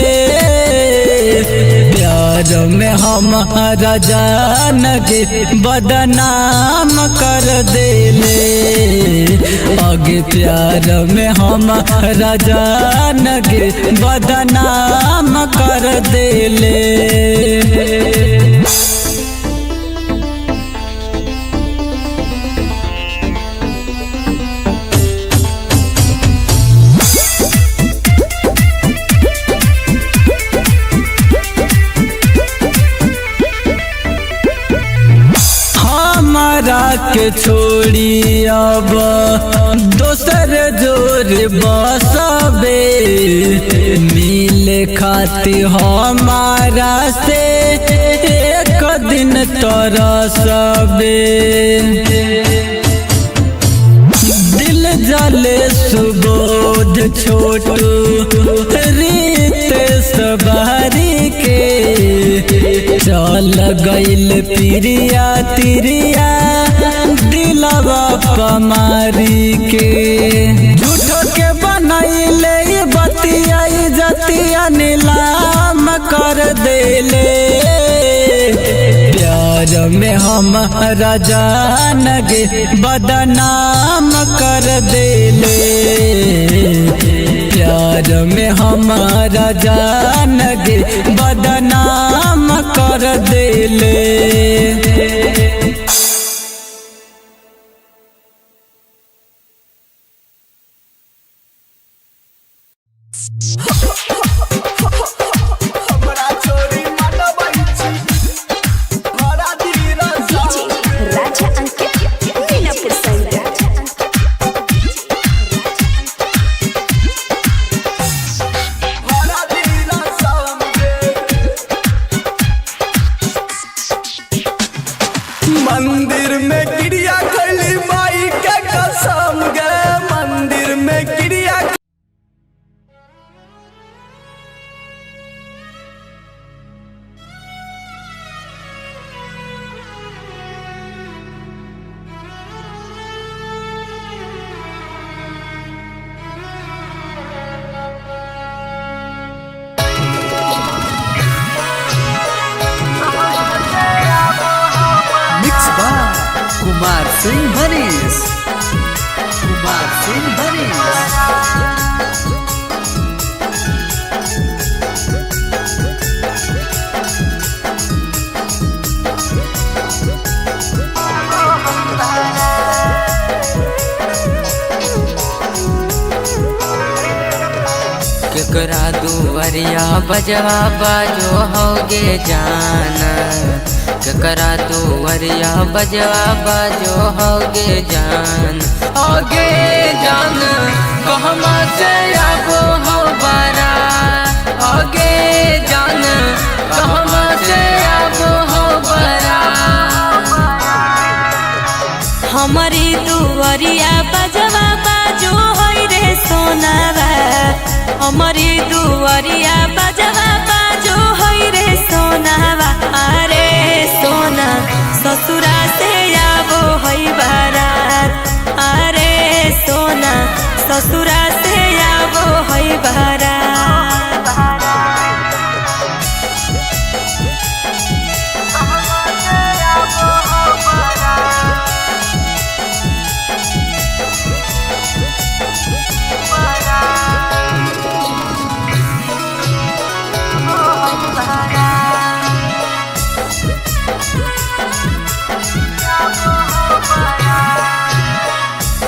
प्यार में हमारा जान गे बदनाम कर देले आगे प्यार में हमारा जान गे बदनाम कर देले। हमारा के छोड़ी अब दोसर जोर बसबे मिले खाती हमारा से एक दिन तरसबे दिल जले सुबोध छोटू रीत सवारी के चल गइल पिरिया तिरिया दिलवा पमारी के झूठो के बनैले बतिया जतिया नीलाम कर देले प्यार में हमारा जान गे बदनाम कर देले प्यार में हमारा जान गे बदनाम कर देले। मंदिर में क्रिया खली माई के कसम गे मंदिर में क्रिया कुमार सिंह भनीस, कुमार सिंह भनीस। केकरा दुवरिया बजवा बाजो होगे जाना, केकरा दुवरिया बजवा बाजो होगे जान, होगे जान कहमा से आबो हो बारा, होगे जान कहमा से आबो हो बारा। हमारी दुवरिया बजवा बाजो होई रे सोनावा, हमारी दुवरिया बजवा बाजो होई रे सोनावा। अरे सोना ससुरा से आबो होई बारात, अरे सोना ससुरा से आबो होई बारात।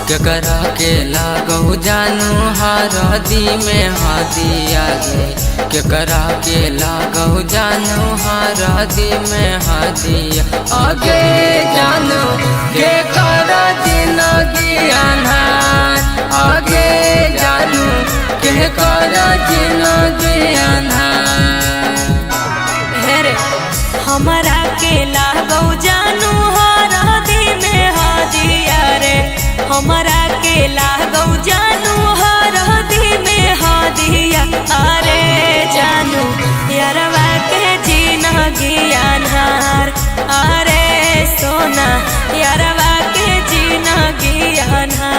केकरा के लागो जानू हरदी में हादी आगे, केकरा के लागो जानू हरदी में हादी आगे, जानू केकरा जिंदगी अनहार आगे, जानू केकरा जिंदगी अनहार। हेरे हमारा के लागो जानू हरदी में हादिया रे, हमारा के लागो जानू हरदी में हादिया। अरे जानू यारवा के जिंदगी अनहार, अरे सोना यारवा के जिंदगी अनहार।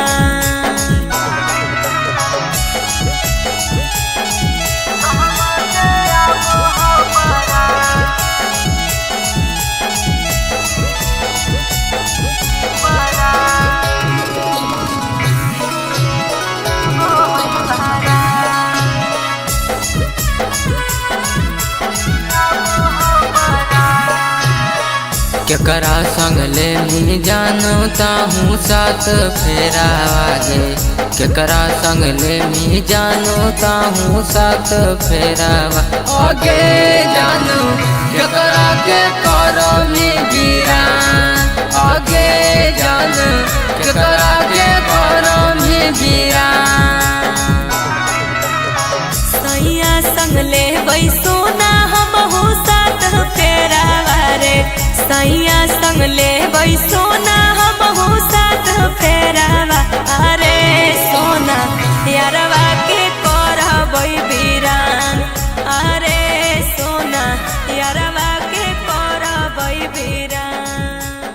केकरा संग ले मी जानू ताहूँ साथ फेरा आगे, केकरा संग ले मी जानू ताहूँ साथ फेरा आगे, जानू केकरा के करो मी गिरा आगे, जानू केकरा के करो मी गिरा। सैया संग ले सोना हमहू साथ फेरा रे, सैया संग ले सोना हमहू साथ फेरावा। अरे सोना यारवा के करबै बीरान, अरे सोना यारवा के करबै बीरान।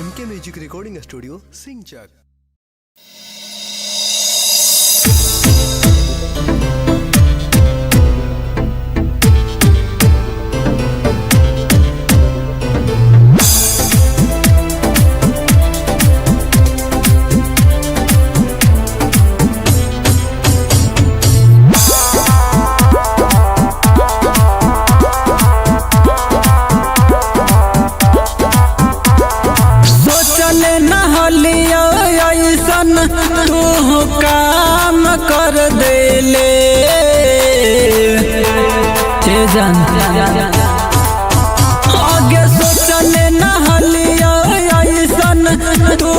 MK Music Recording Studio, Singchak. तू काम कर देले जान, आगे सोचले नहलिया ऐसन तू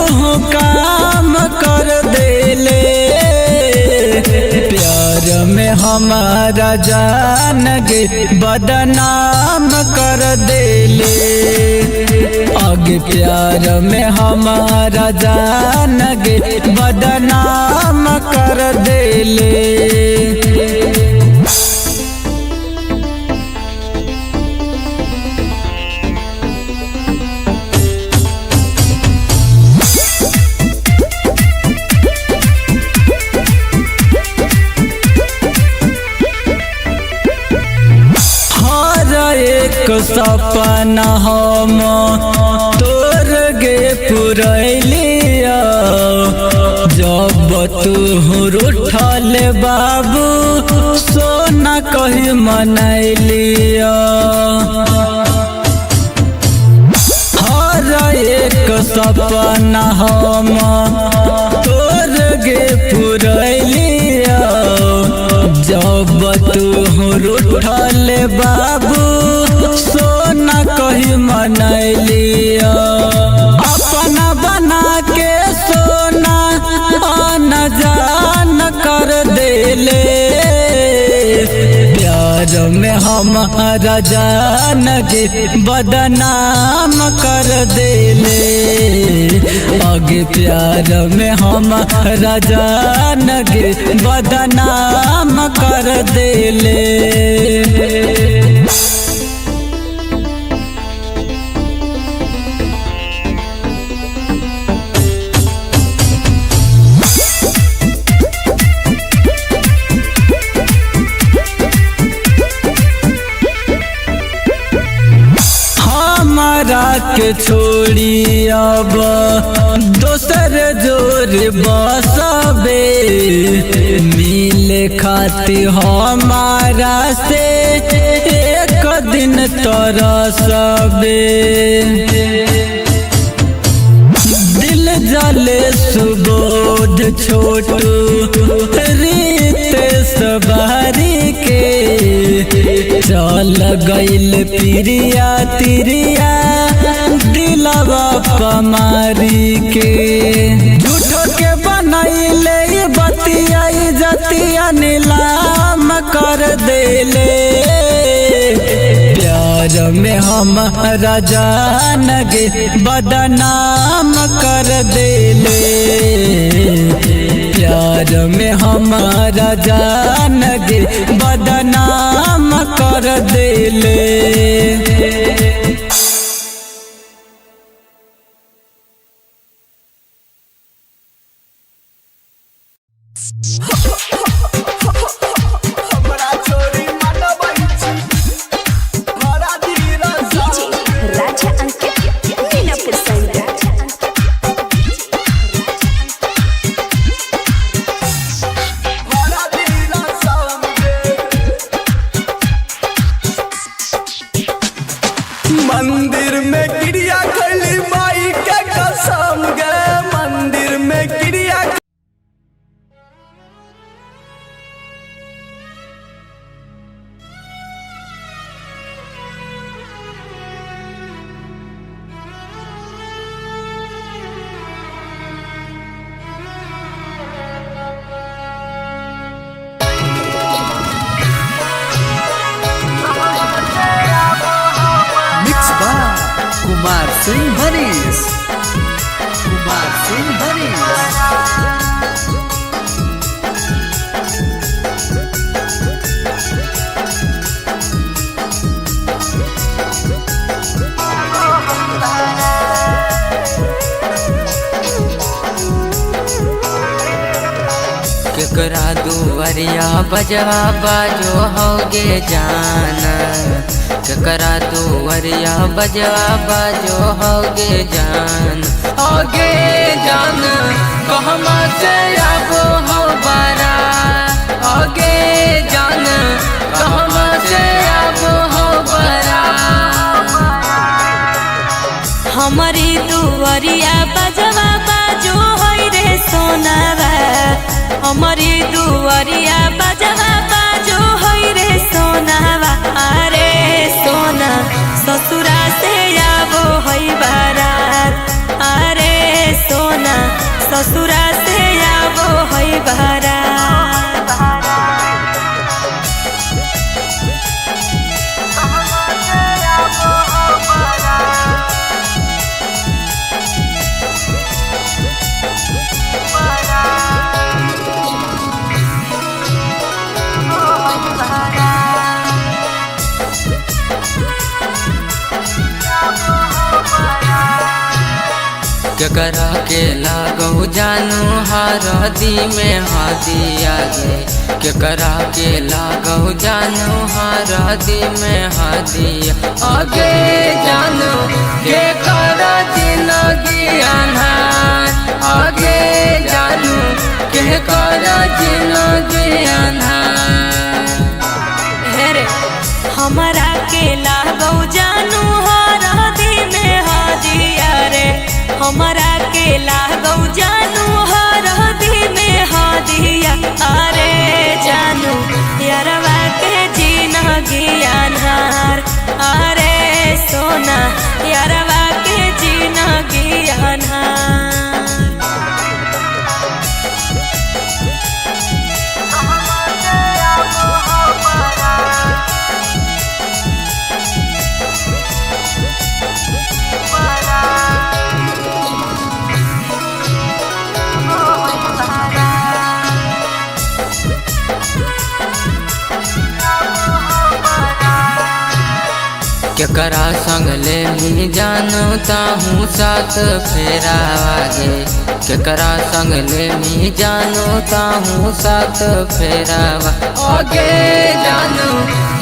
काम कर देले, प्यार में हमारा जान गे बदनाम कर देले, आगे प्यार में हमारा जान गे बदनाम कर देले। एक सपना हम तोर गे पुरैलिया, जब तू रूठल बाबू सोना कही मनैलिया, हर एक सपना हम तोर गे पुरैलिया, जब तू रूठल बाबू सोना कही मनैलिया अपना बना के सोना आना जान कर देले प्यार में हमारा जान के बदनाम कर देले आगे प्यार में हमारा जान के बदनाम कर देले। हमारा के छोड़ी अब दोसर जोर बसबे मिले खाती हमारा से एक दिन तरसबे दिल जले सुबोध छोटू रीत सवारी के चल गइल प्रिया तिरिया दिलवा पमारी के झूठो के बनैले बतिया जतिया नीलाम कर देले प्यार में हमारा जान गे बदनाम कर देले प्यार में हमारा जान गे बदनाम कर देले। हमरा छोरी मनबै छी हमरा धीरा डीजे राजा अंकित मीनापुर साइड। हमरा धीरा समझे मंदिर में क्रिया खैली माई के कसम गे मंदिर में क्रिया मिक्स बाय कुमार सिंह मनीष। कुमार सिंह मनीष। केकरा दुवरिया बजवा बाजो होगे जान केकरा दुवरिया बजवा बाजो होगे जान होगे जान कहमा से आबो हो बारा होगे जान कहमा से आबो हो बारा हमारी दुवरिया बजवा बाजो होई रे सोनावा हमारी दुवरिया बजवा बाजो होई रे सोनावा अरे सोना ससुरा से आबो होई बारात अरे सोना ससुरा से आबो होई बारात। केकरा के लागो जानू हरदी में हादी आगे केकरा के लागो जानू हरदी में हादी आगे जानू केकरा जिंदगी अनहार आगे जानू केकरा जिंदगी अनहार हेरे हमारा के लागो जानू हरदी में हादिया रे हमारा के लागो जानू हरदी में हादिया अरे जानू यार केकरा संग ले मी जानू ताहू साथ फेरा आगे केकरा संग ले मी जानू ताहू साथ फेरा आगे जानू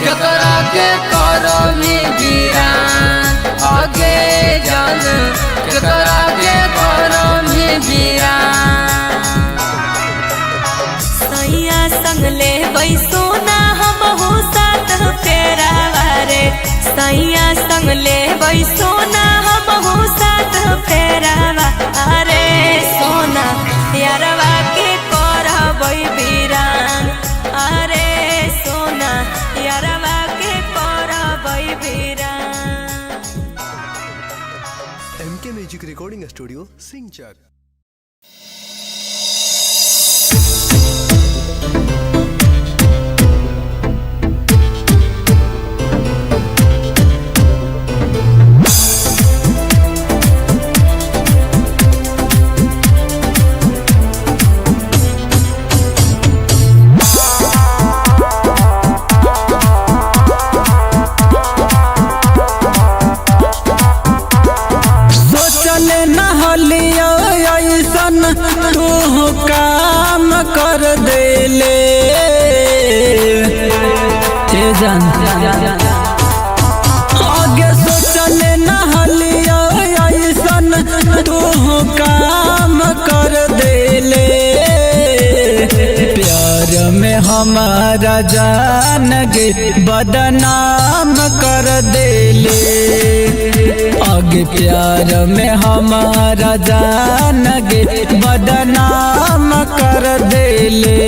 केकरा के करो मी वीरान आगे जानू केकरा के करो मी वीरान सैया संग ले सोना हमहू साथ फेरा रे सैया संग ले सोना हमहू साथ फेरा अरे सोना यारवा के करबै वीरान अरे सोना यारवा के करबै वीरान। MK Music Recording Studio, Singchak. तू काम कर देले आगे सोचले नहलिया ऐसन तू काम कर देले प्यार में हमारा जान गे बदनाम कर देले आगे प्यार में हमारा जान गे बदनाम कर देले।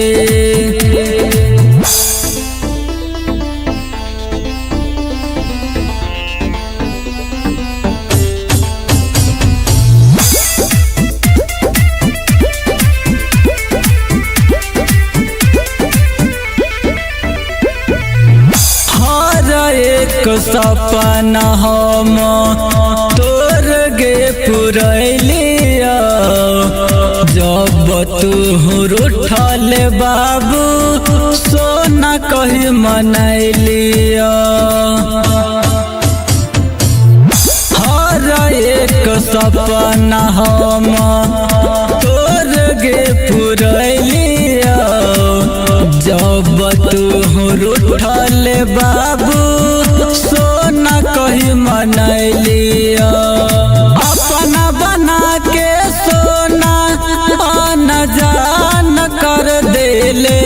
एक सपना हम तोर गे पुरैलिया जब तू रूठल बाबू सोना कही मनैलिया हर एक सपना हम तोर गे पुरैलिया जब तू रूठल बाबू सोना कही मनैलिया अपना बना के सोना न जान कर देले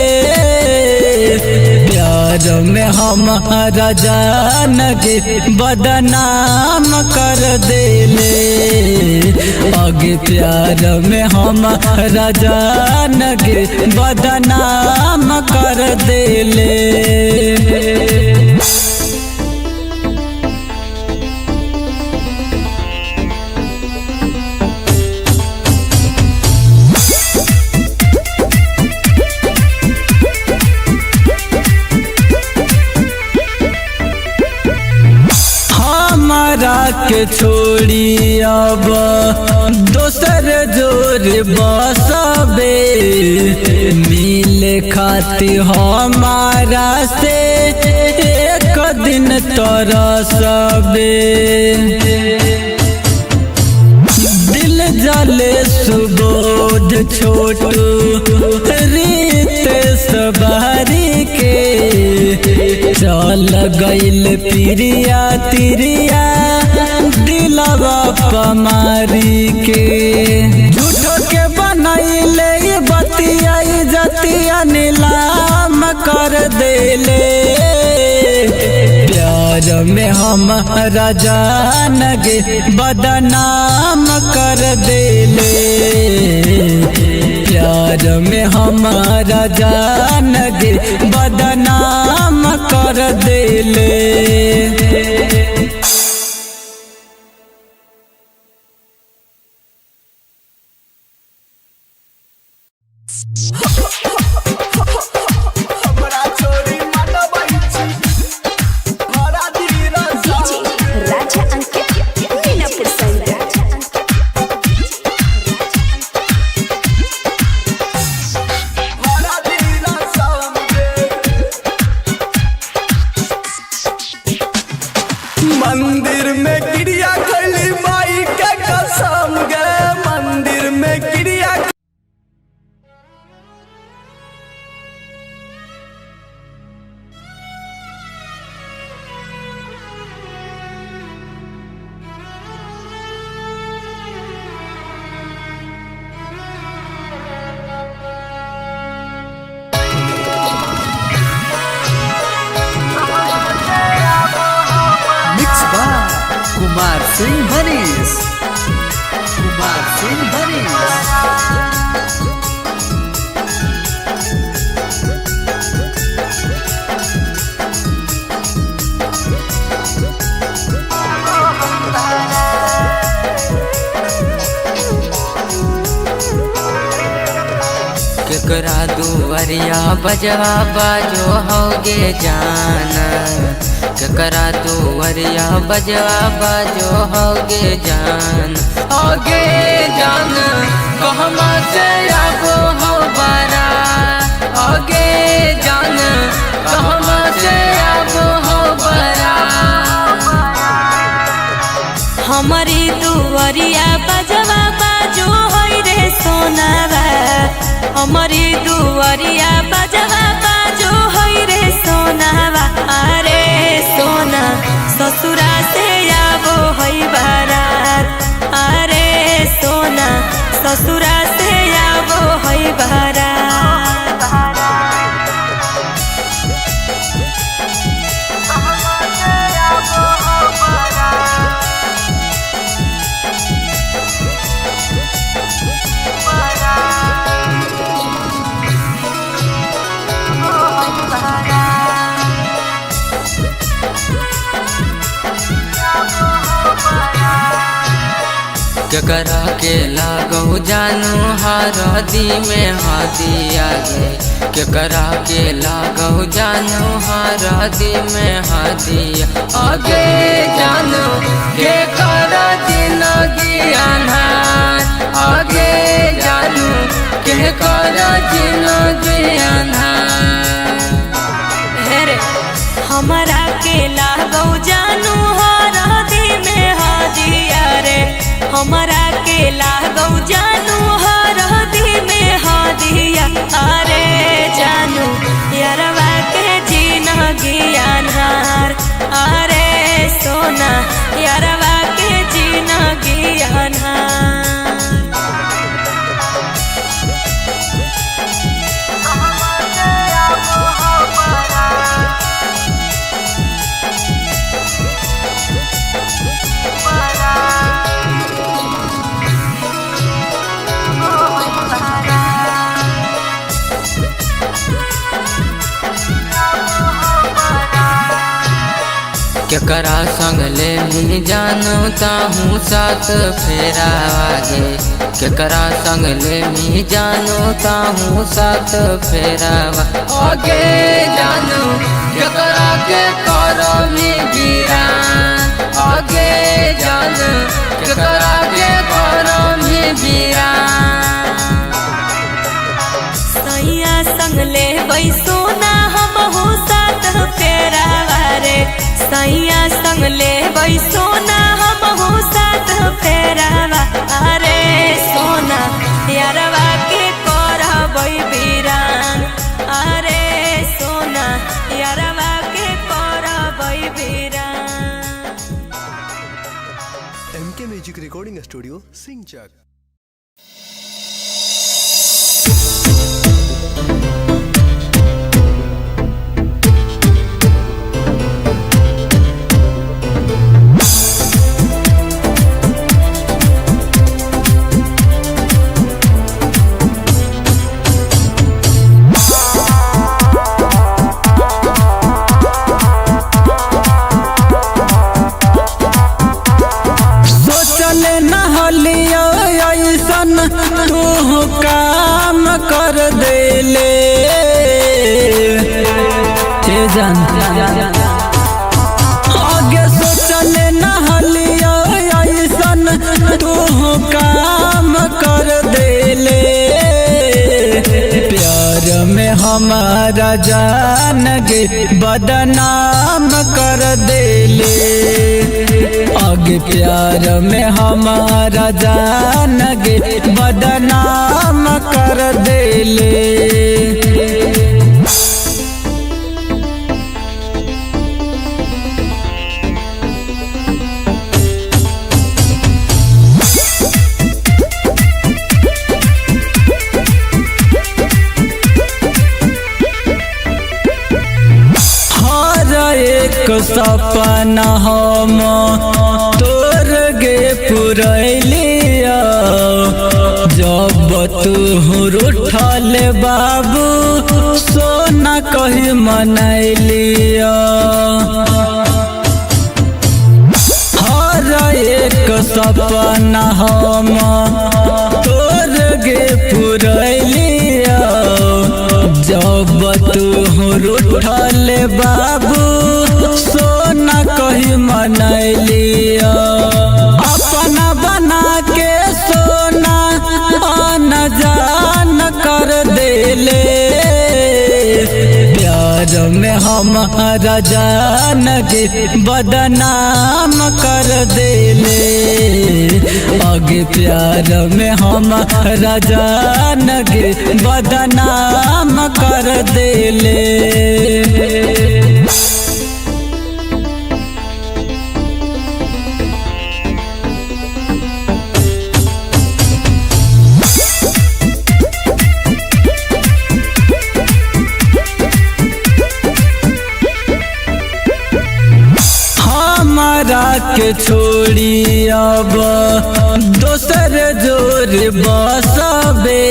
प्यार में हमारा जान गे बदनाम कर देले आगे प्यार में हमारा जान गे बदनाम कर देले। के छोड़ी अब दोसर जोर बसबे मिले खाती हमारा से एक दिन तरसबे दिल जले सुबोध छोटू रीत सवारी के चल गइल प्रिया तिरिया दिलवा पमारी के झूठो के बनैले बतिया जतिया नीलाम कर देले प्यार में हमारा जान गे बदनाम कर देले प्यार में हमारा जान गे बदनाम कर देले। मंदिर कुमार सिंह भरीस कुमार सिंह भरीस केकरा दुवरिया बजवा बाजो होगे जान केकरा दुवरिया बजवा बाजो होगे जान कहमा से आबो हो बारा होगे जान कहमा से आबो हो बारा हमारी दुवरिया बजवा बाजो होई रे सोनावा हमारी दुवरिया बजवा बाजो होई रे सोनावा अरे सोना ससुरा से आबो होई बारात अरे सोना ससुरा से आबो होई बारात केकरा के लागो जानू हरदी में हाथी आगे केकरा के लागो जानू हरदी में हाथी आगे जानू के करा जिंदगी अनहार आगे जानू के करा जिंदगी अनहार हेरे हमारा के लागो जानू हरदी में हाजिया रे हमारा के लागो जानू हरदी में हाजिया अरे जानू यारवा के जिंदगी अनहार अरे सोना यारवा के जिंदगी अनहार केकरा संग ले मी जानू ताहूँ साथ फेरा आगे केकरा संग ले मी जानू ताहूँ साथ फेरा आगे जानू केकरा के करो मी गिरा आगे जानू केकरा के करो मी गिरा सैया संग ले बैसोना हमहू साथ फेरा रे सैया संग ले बैसोना हमहू साथ फेरावा अरे सोना यारवा के करबै बीरान अरे सोना यारवा के करबै बीरान MK म्यूजिक रिकॉर्डिंग स्टूडियो सिंचक। तू काम कर देले आगे सोचले नहलिया ऐसन तू काम कर देले प्यार में हमारा जान गे बदनाम कर देले आगे प्यार में हमारा जान गे बदनाम कर देले सपना हम तो गे पुरैलिया जब तू रूठल बाबू सोना कही मनैलिया हर एक सपना हम तोर गे पुरैलिया जब तू रूठल बाबू सोना कही मनैलिया अपना बना के सोना आन जान कर देले प्यार में हमारा जान के बदनाम कर देले आगे प्यार में हमारा जान के बदनाम कर देले हमारा के छोड़ी अब दोसर जोर बसबे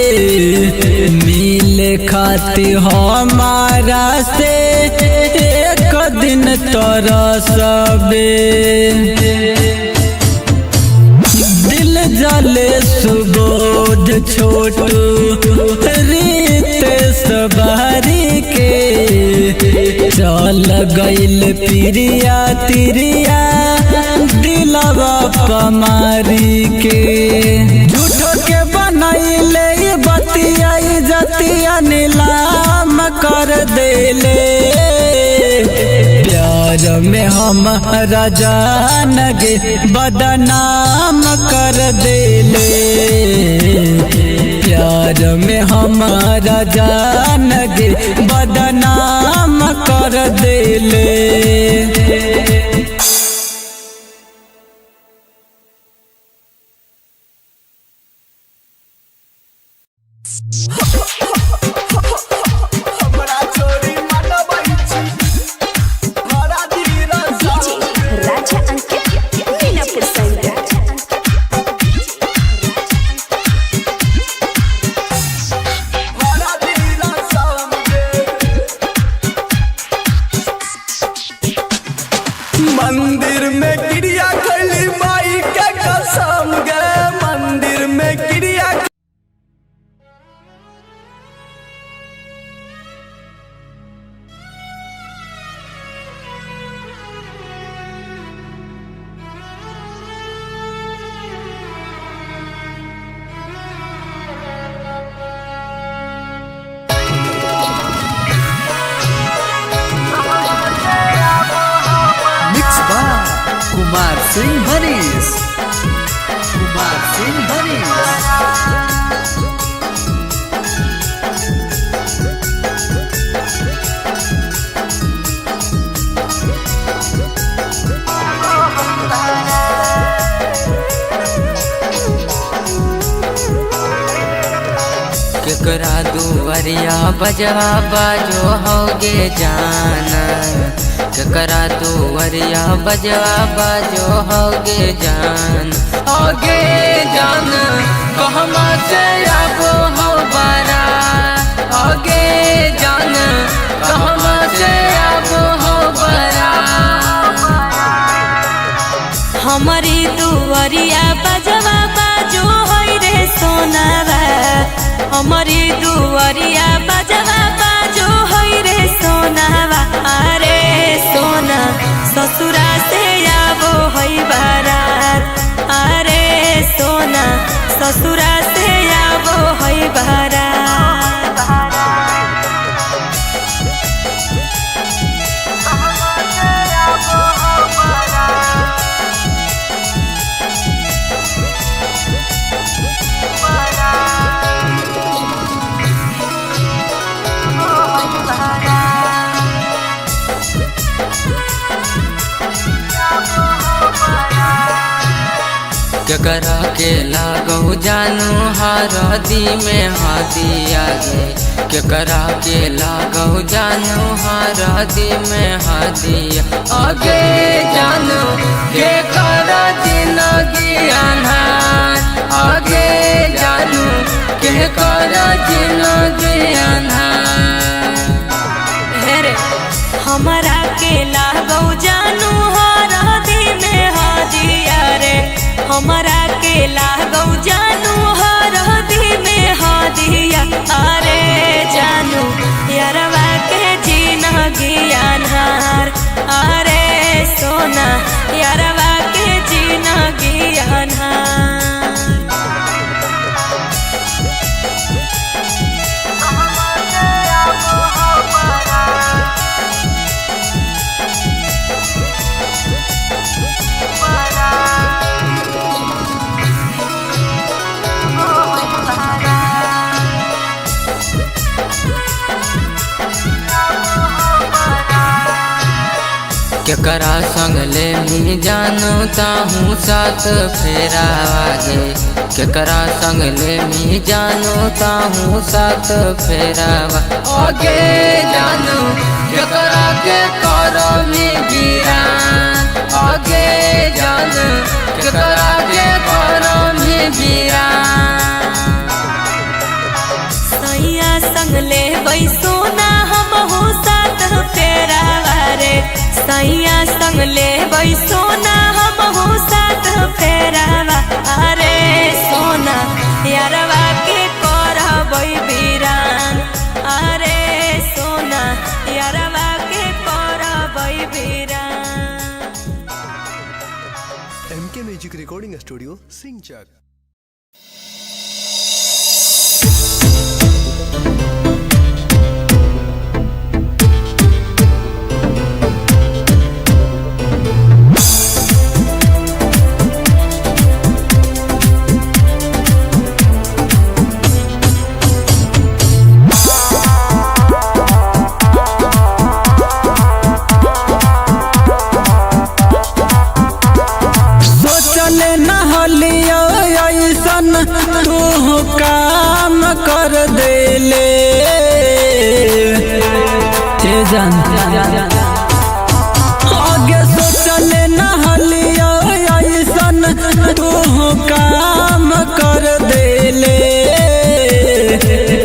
मिले खाती हमारा से एक दिन तरसबे दिल जले सुबोध छोटू रीत सवारी के चल गइल प्रिया तिरिया दिलवा पमारी के झूठो के बनैले बतिया जतिया नीलाम कर देले प्यार में हमारा जान गे बदनाम कर देले प्यार में हमारा जान गे बदनाम कर देले हमरा छोरी मनबै छी हरा धीरा DJ Raja Ankit Minapur Side हरा धीरा सामने मंदिर में गिरिया खली माई के कसम गे मंदिर में गिरिया Mixed by Kumar Singh Haris. Kumar Singh Haris. केकरा दुवरिया बजवा बाजो होगे जाना केकरा दुवरिया बजवा बाजो होगे जान होगे जान कहमा से आबो हो बारा होगे जान कहमा से आबो हो बारा हमारी दुवरिया बजवा बाजो होई रे सोनावा हमारी दुवरिया बजवा बाजो होई रे सोनावा अरे सोना ससुरा से आवो होई बारात अरे सोना ससुरा से आवो होई बारात केकरा के लागौ जानू हरदी में हदी आगे केकरा के लागौ जानू हरदी में हदी आगे जानू केकरा जिंदगी अन्हार आगे जानू केकरा जिंदगी अन्हार हेरे हमरा के लागौ जानू हरदी में हदिया रे हमरा के लागौ जानू हरदी में हदिया अरे जानू यारवा के जिंदगी अन्हार अरे सोना यारवा के जिंदगी अन्हार केकरा संग ले मी जानू ताहूँ साथ फेरा आगे केकरा संग ले मी जानू ताहूँ साथ फेरा आगे जानू केकरा के करो मी गिरा आगे जानू केकरा के करो मी गिरा सैया संग ले सोना हमहू साथ फेरा रे सैया संग ले सोना हमहू साथ फेरावा अरे सोना यारवा के करबै बीरान अरे सोना यारवा के करबै बीरान। MK Music Recording Studio, Singchak. तू काम कर देले जान आगे सोचले नहलिया ऐसन तू काम कर देले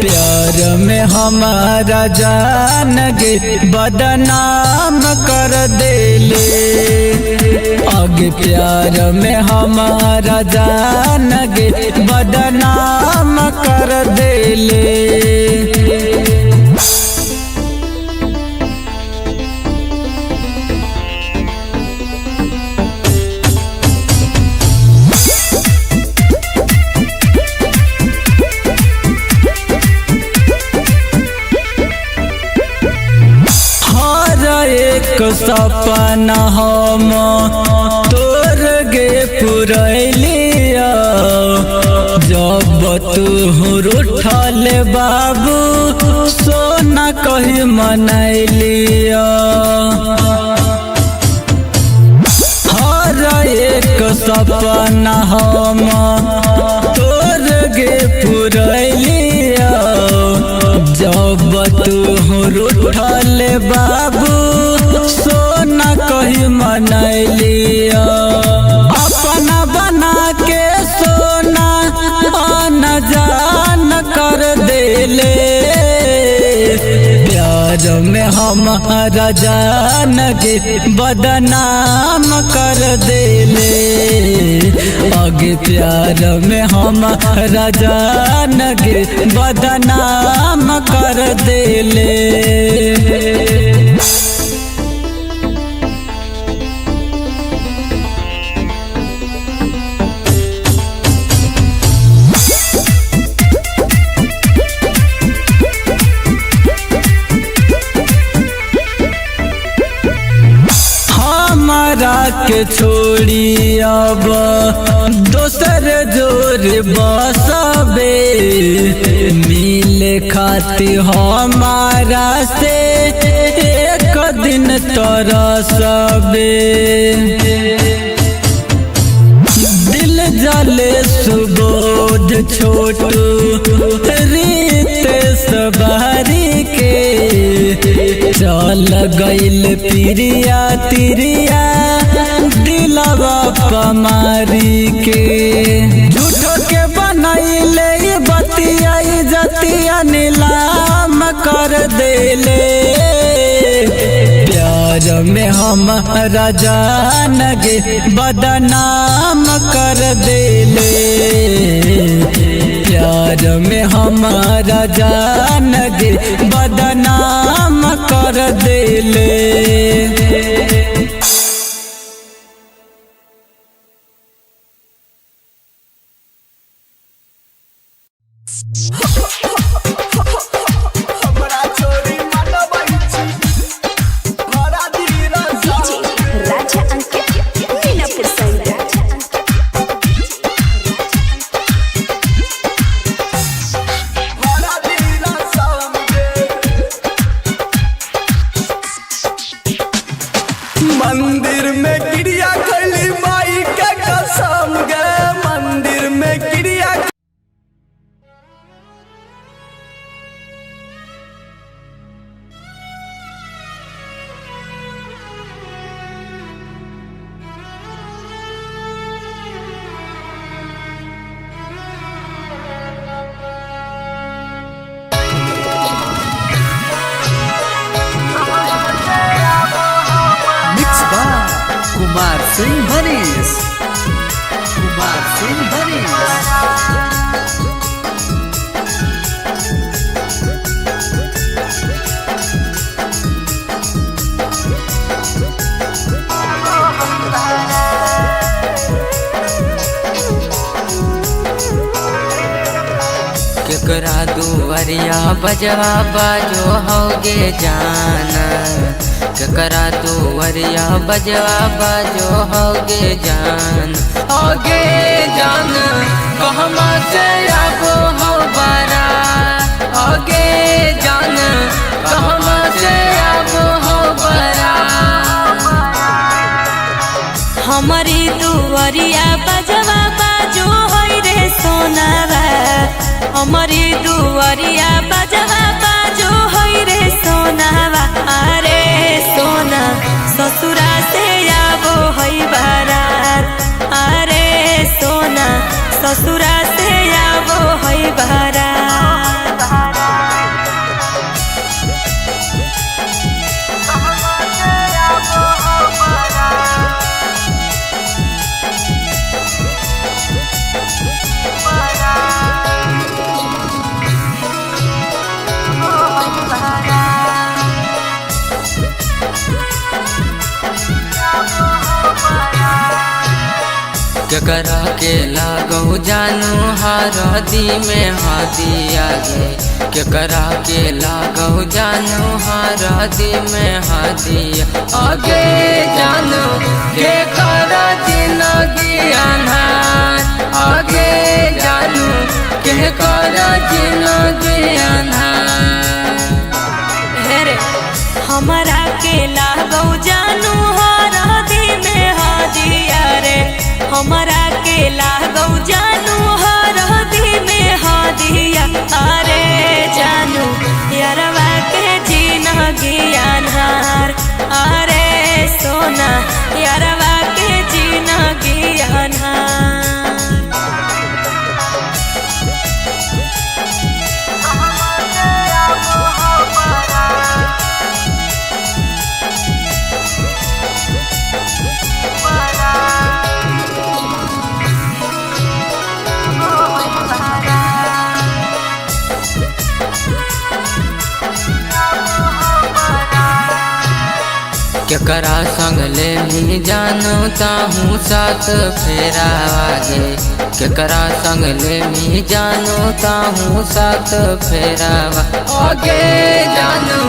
प्यार में हमारा जान गे बदनाम कर देले आगे प्यार में हमारा जान गे बदनाम कर देले। एक सपना हम तोर गे पुरैलिया जब तू रूठल बाबू सोना कही मनैलिया हर एक सपना हम तोर गे पुरैलिया जब तू रूठल बाबू सोना कही मनैलिया अपना बना के सोना आना जान कर देले प्यार में हमारा जान के बदनाम कर देले आगे प्यार में हमारा जान के बदनाम कर देले। हमारा के छोड़ी अब दोसर जोर बसबे मिले खाती हमारा से एक दिन तरसबे दिल जल चले सुबोध छोटू रीत सवारी के चल गइल प्रिया तिरिया दिलवा पमारी के झूठो के बनैले बतिया जतिया नीलाम कर देले प्यार में हमारा जान गे बदनाम कर देले प्यार में हमारा जान गे बदनाम कर देले। हमरा छोरी मनबै छी भरा दीरा डीजे राजा अंकित मीनापुर साइड भरा दीरा सामने मंदिर में क्रिया खैली माई के कसम गे मंदिर में क्रिया मिक्स बाय कुमार सिंह हरीश। कुमार सिंह हरीश। केकरा दुवरिया बजवा बाजो होगे जाना केकरा दुवरिया बजवा बाजो होगे जान होगे जान कहमा से आबो हो बारा होगे जान कहमा से आबो हो बारा हमारी दुवरिया बजवा बाजो होई रे सोनावा हमारी दुवरिया बजवा बाजो होई रे सोनावा अरे सोना ससुरा से आबो होई बारात अरे सोना ससुरा से आबो होई बारात केकरा के लागो जानू हरदी में हादी आगे केकरा के लागो जानू हरदी में हादी आगे जानू केकरा जिंदगी अनहार आगे जानू केकरा जिंदगी अनहार हेरे हमारा के लागो जानू हरदी में हादिया रे हमारा के लागो जानू हरदी में हादिया अरे जानू यारवा के जिंदगी अनहार अरे सोना यारवा के जिंदगी अनहार केकरा संग ले मी जानू ताहू साथ फेरा आगे केकरा संग ले मी जानू ताहू साथ फेरा आगे जानू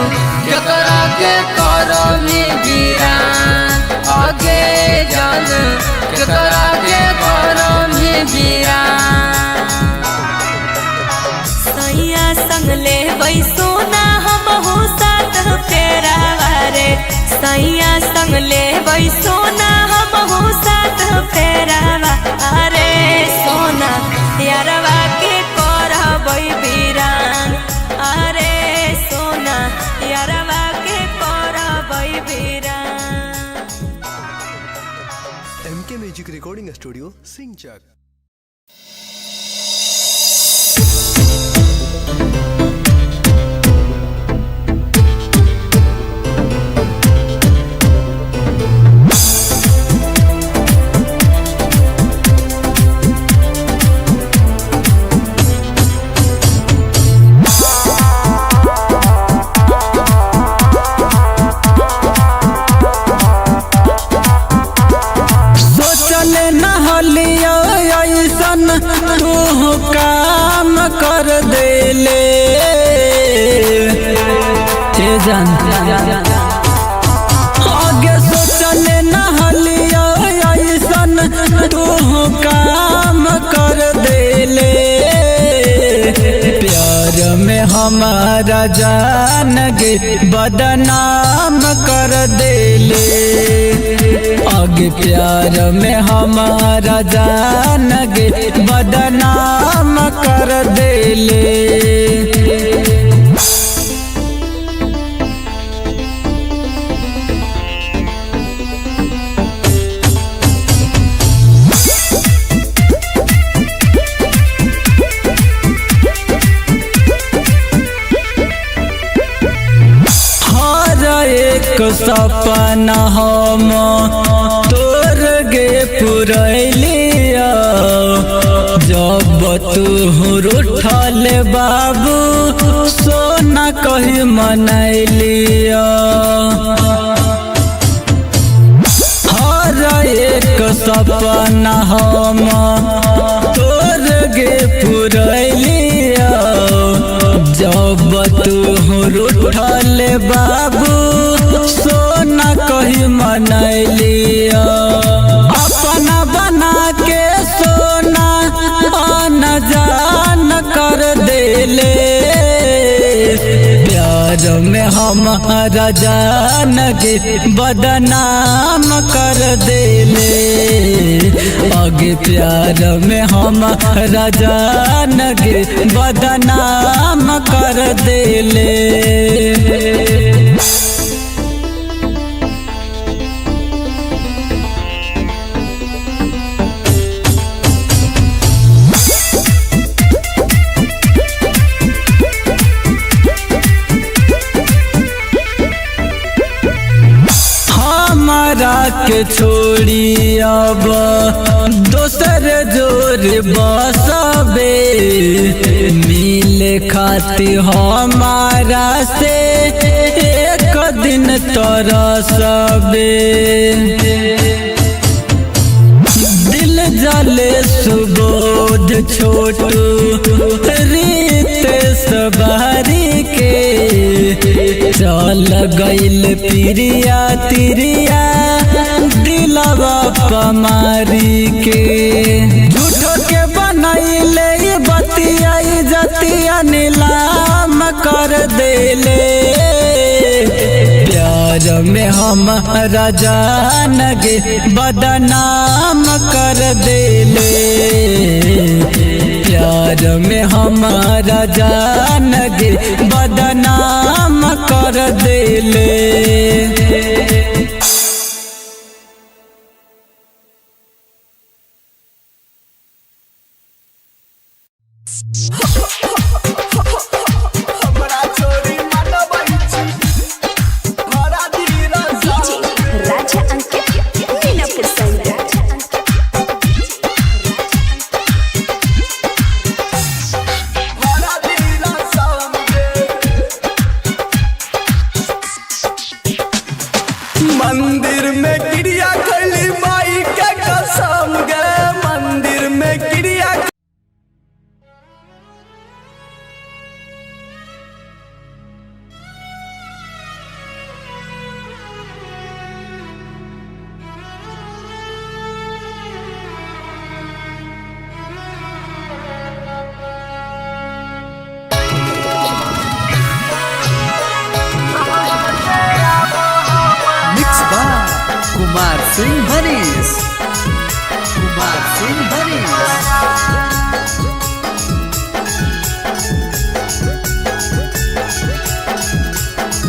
केकरा के करो मी वीरान आगे जानू केकरा के करो मी वीरान सैया संग ले बैसोना हम हो साथ फेरा रे सैया संग ले बैसोना हम हो साथ फेरावा अरे सोना यारवा के करबै बीरान अरे सोना यारवा के करबै बीरान। MK Music Recording Studio, Singchak. तू काम कर देले जान आगे सोचले नहलिया ऐसन तू काम कर देले प्यार में हमारा जान गे बदनाम कर देले आगे प्यार में हमारा जान गे बदनाम कर देले। एक सपना हम तोर गे पुरैलिया जब तू रूठल बाबू सोना कही मनैलिया हर एक सपना हम तोर गे पुरैलिया जब तू रूठल बाबू सोना कही मनैलिया अपना बना के सोना आना जान कर देले प्यार में हमारा जान गे बदनाम कर देले आगे प्यार में हमारा जान गे बदनाम कर देले। के छोड़ी अब दोसर जोर बसबे मिले खाती हमारा से एक दिन तरसबे दिल जले सुबोध छोटू रीत सवारी के चल गइल प्रिया तिरिया दिलवा पमारी के झूठो के बनैले बतिया जतिया नीलाम कर देले प्यार में हमारा जान गे बदनाम कर देले प्यार में हमारा जान गे बदनाम कर देले। मंदिर में गिरिया खली माई के कसम गे मंदिर में गिरिया कुमार सिंह हरीश।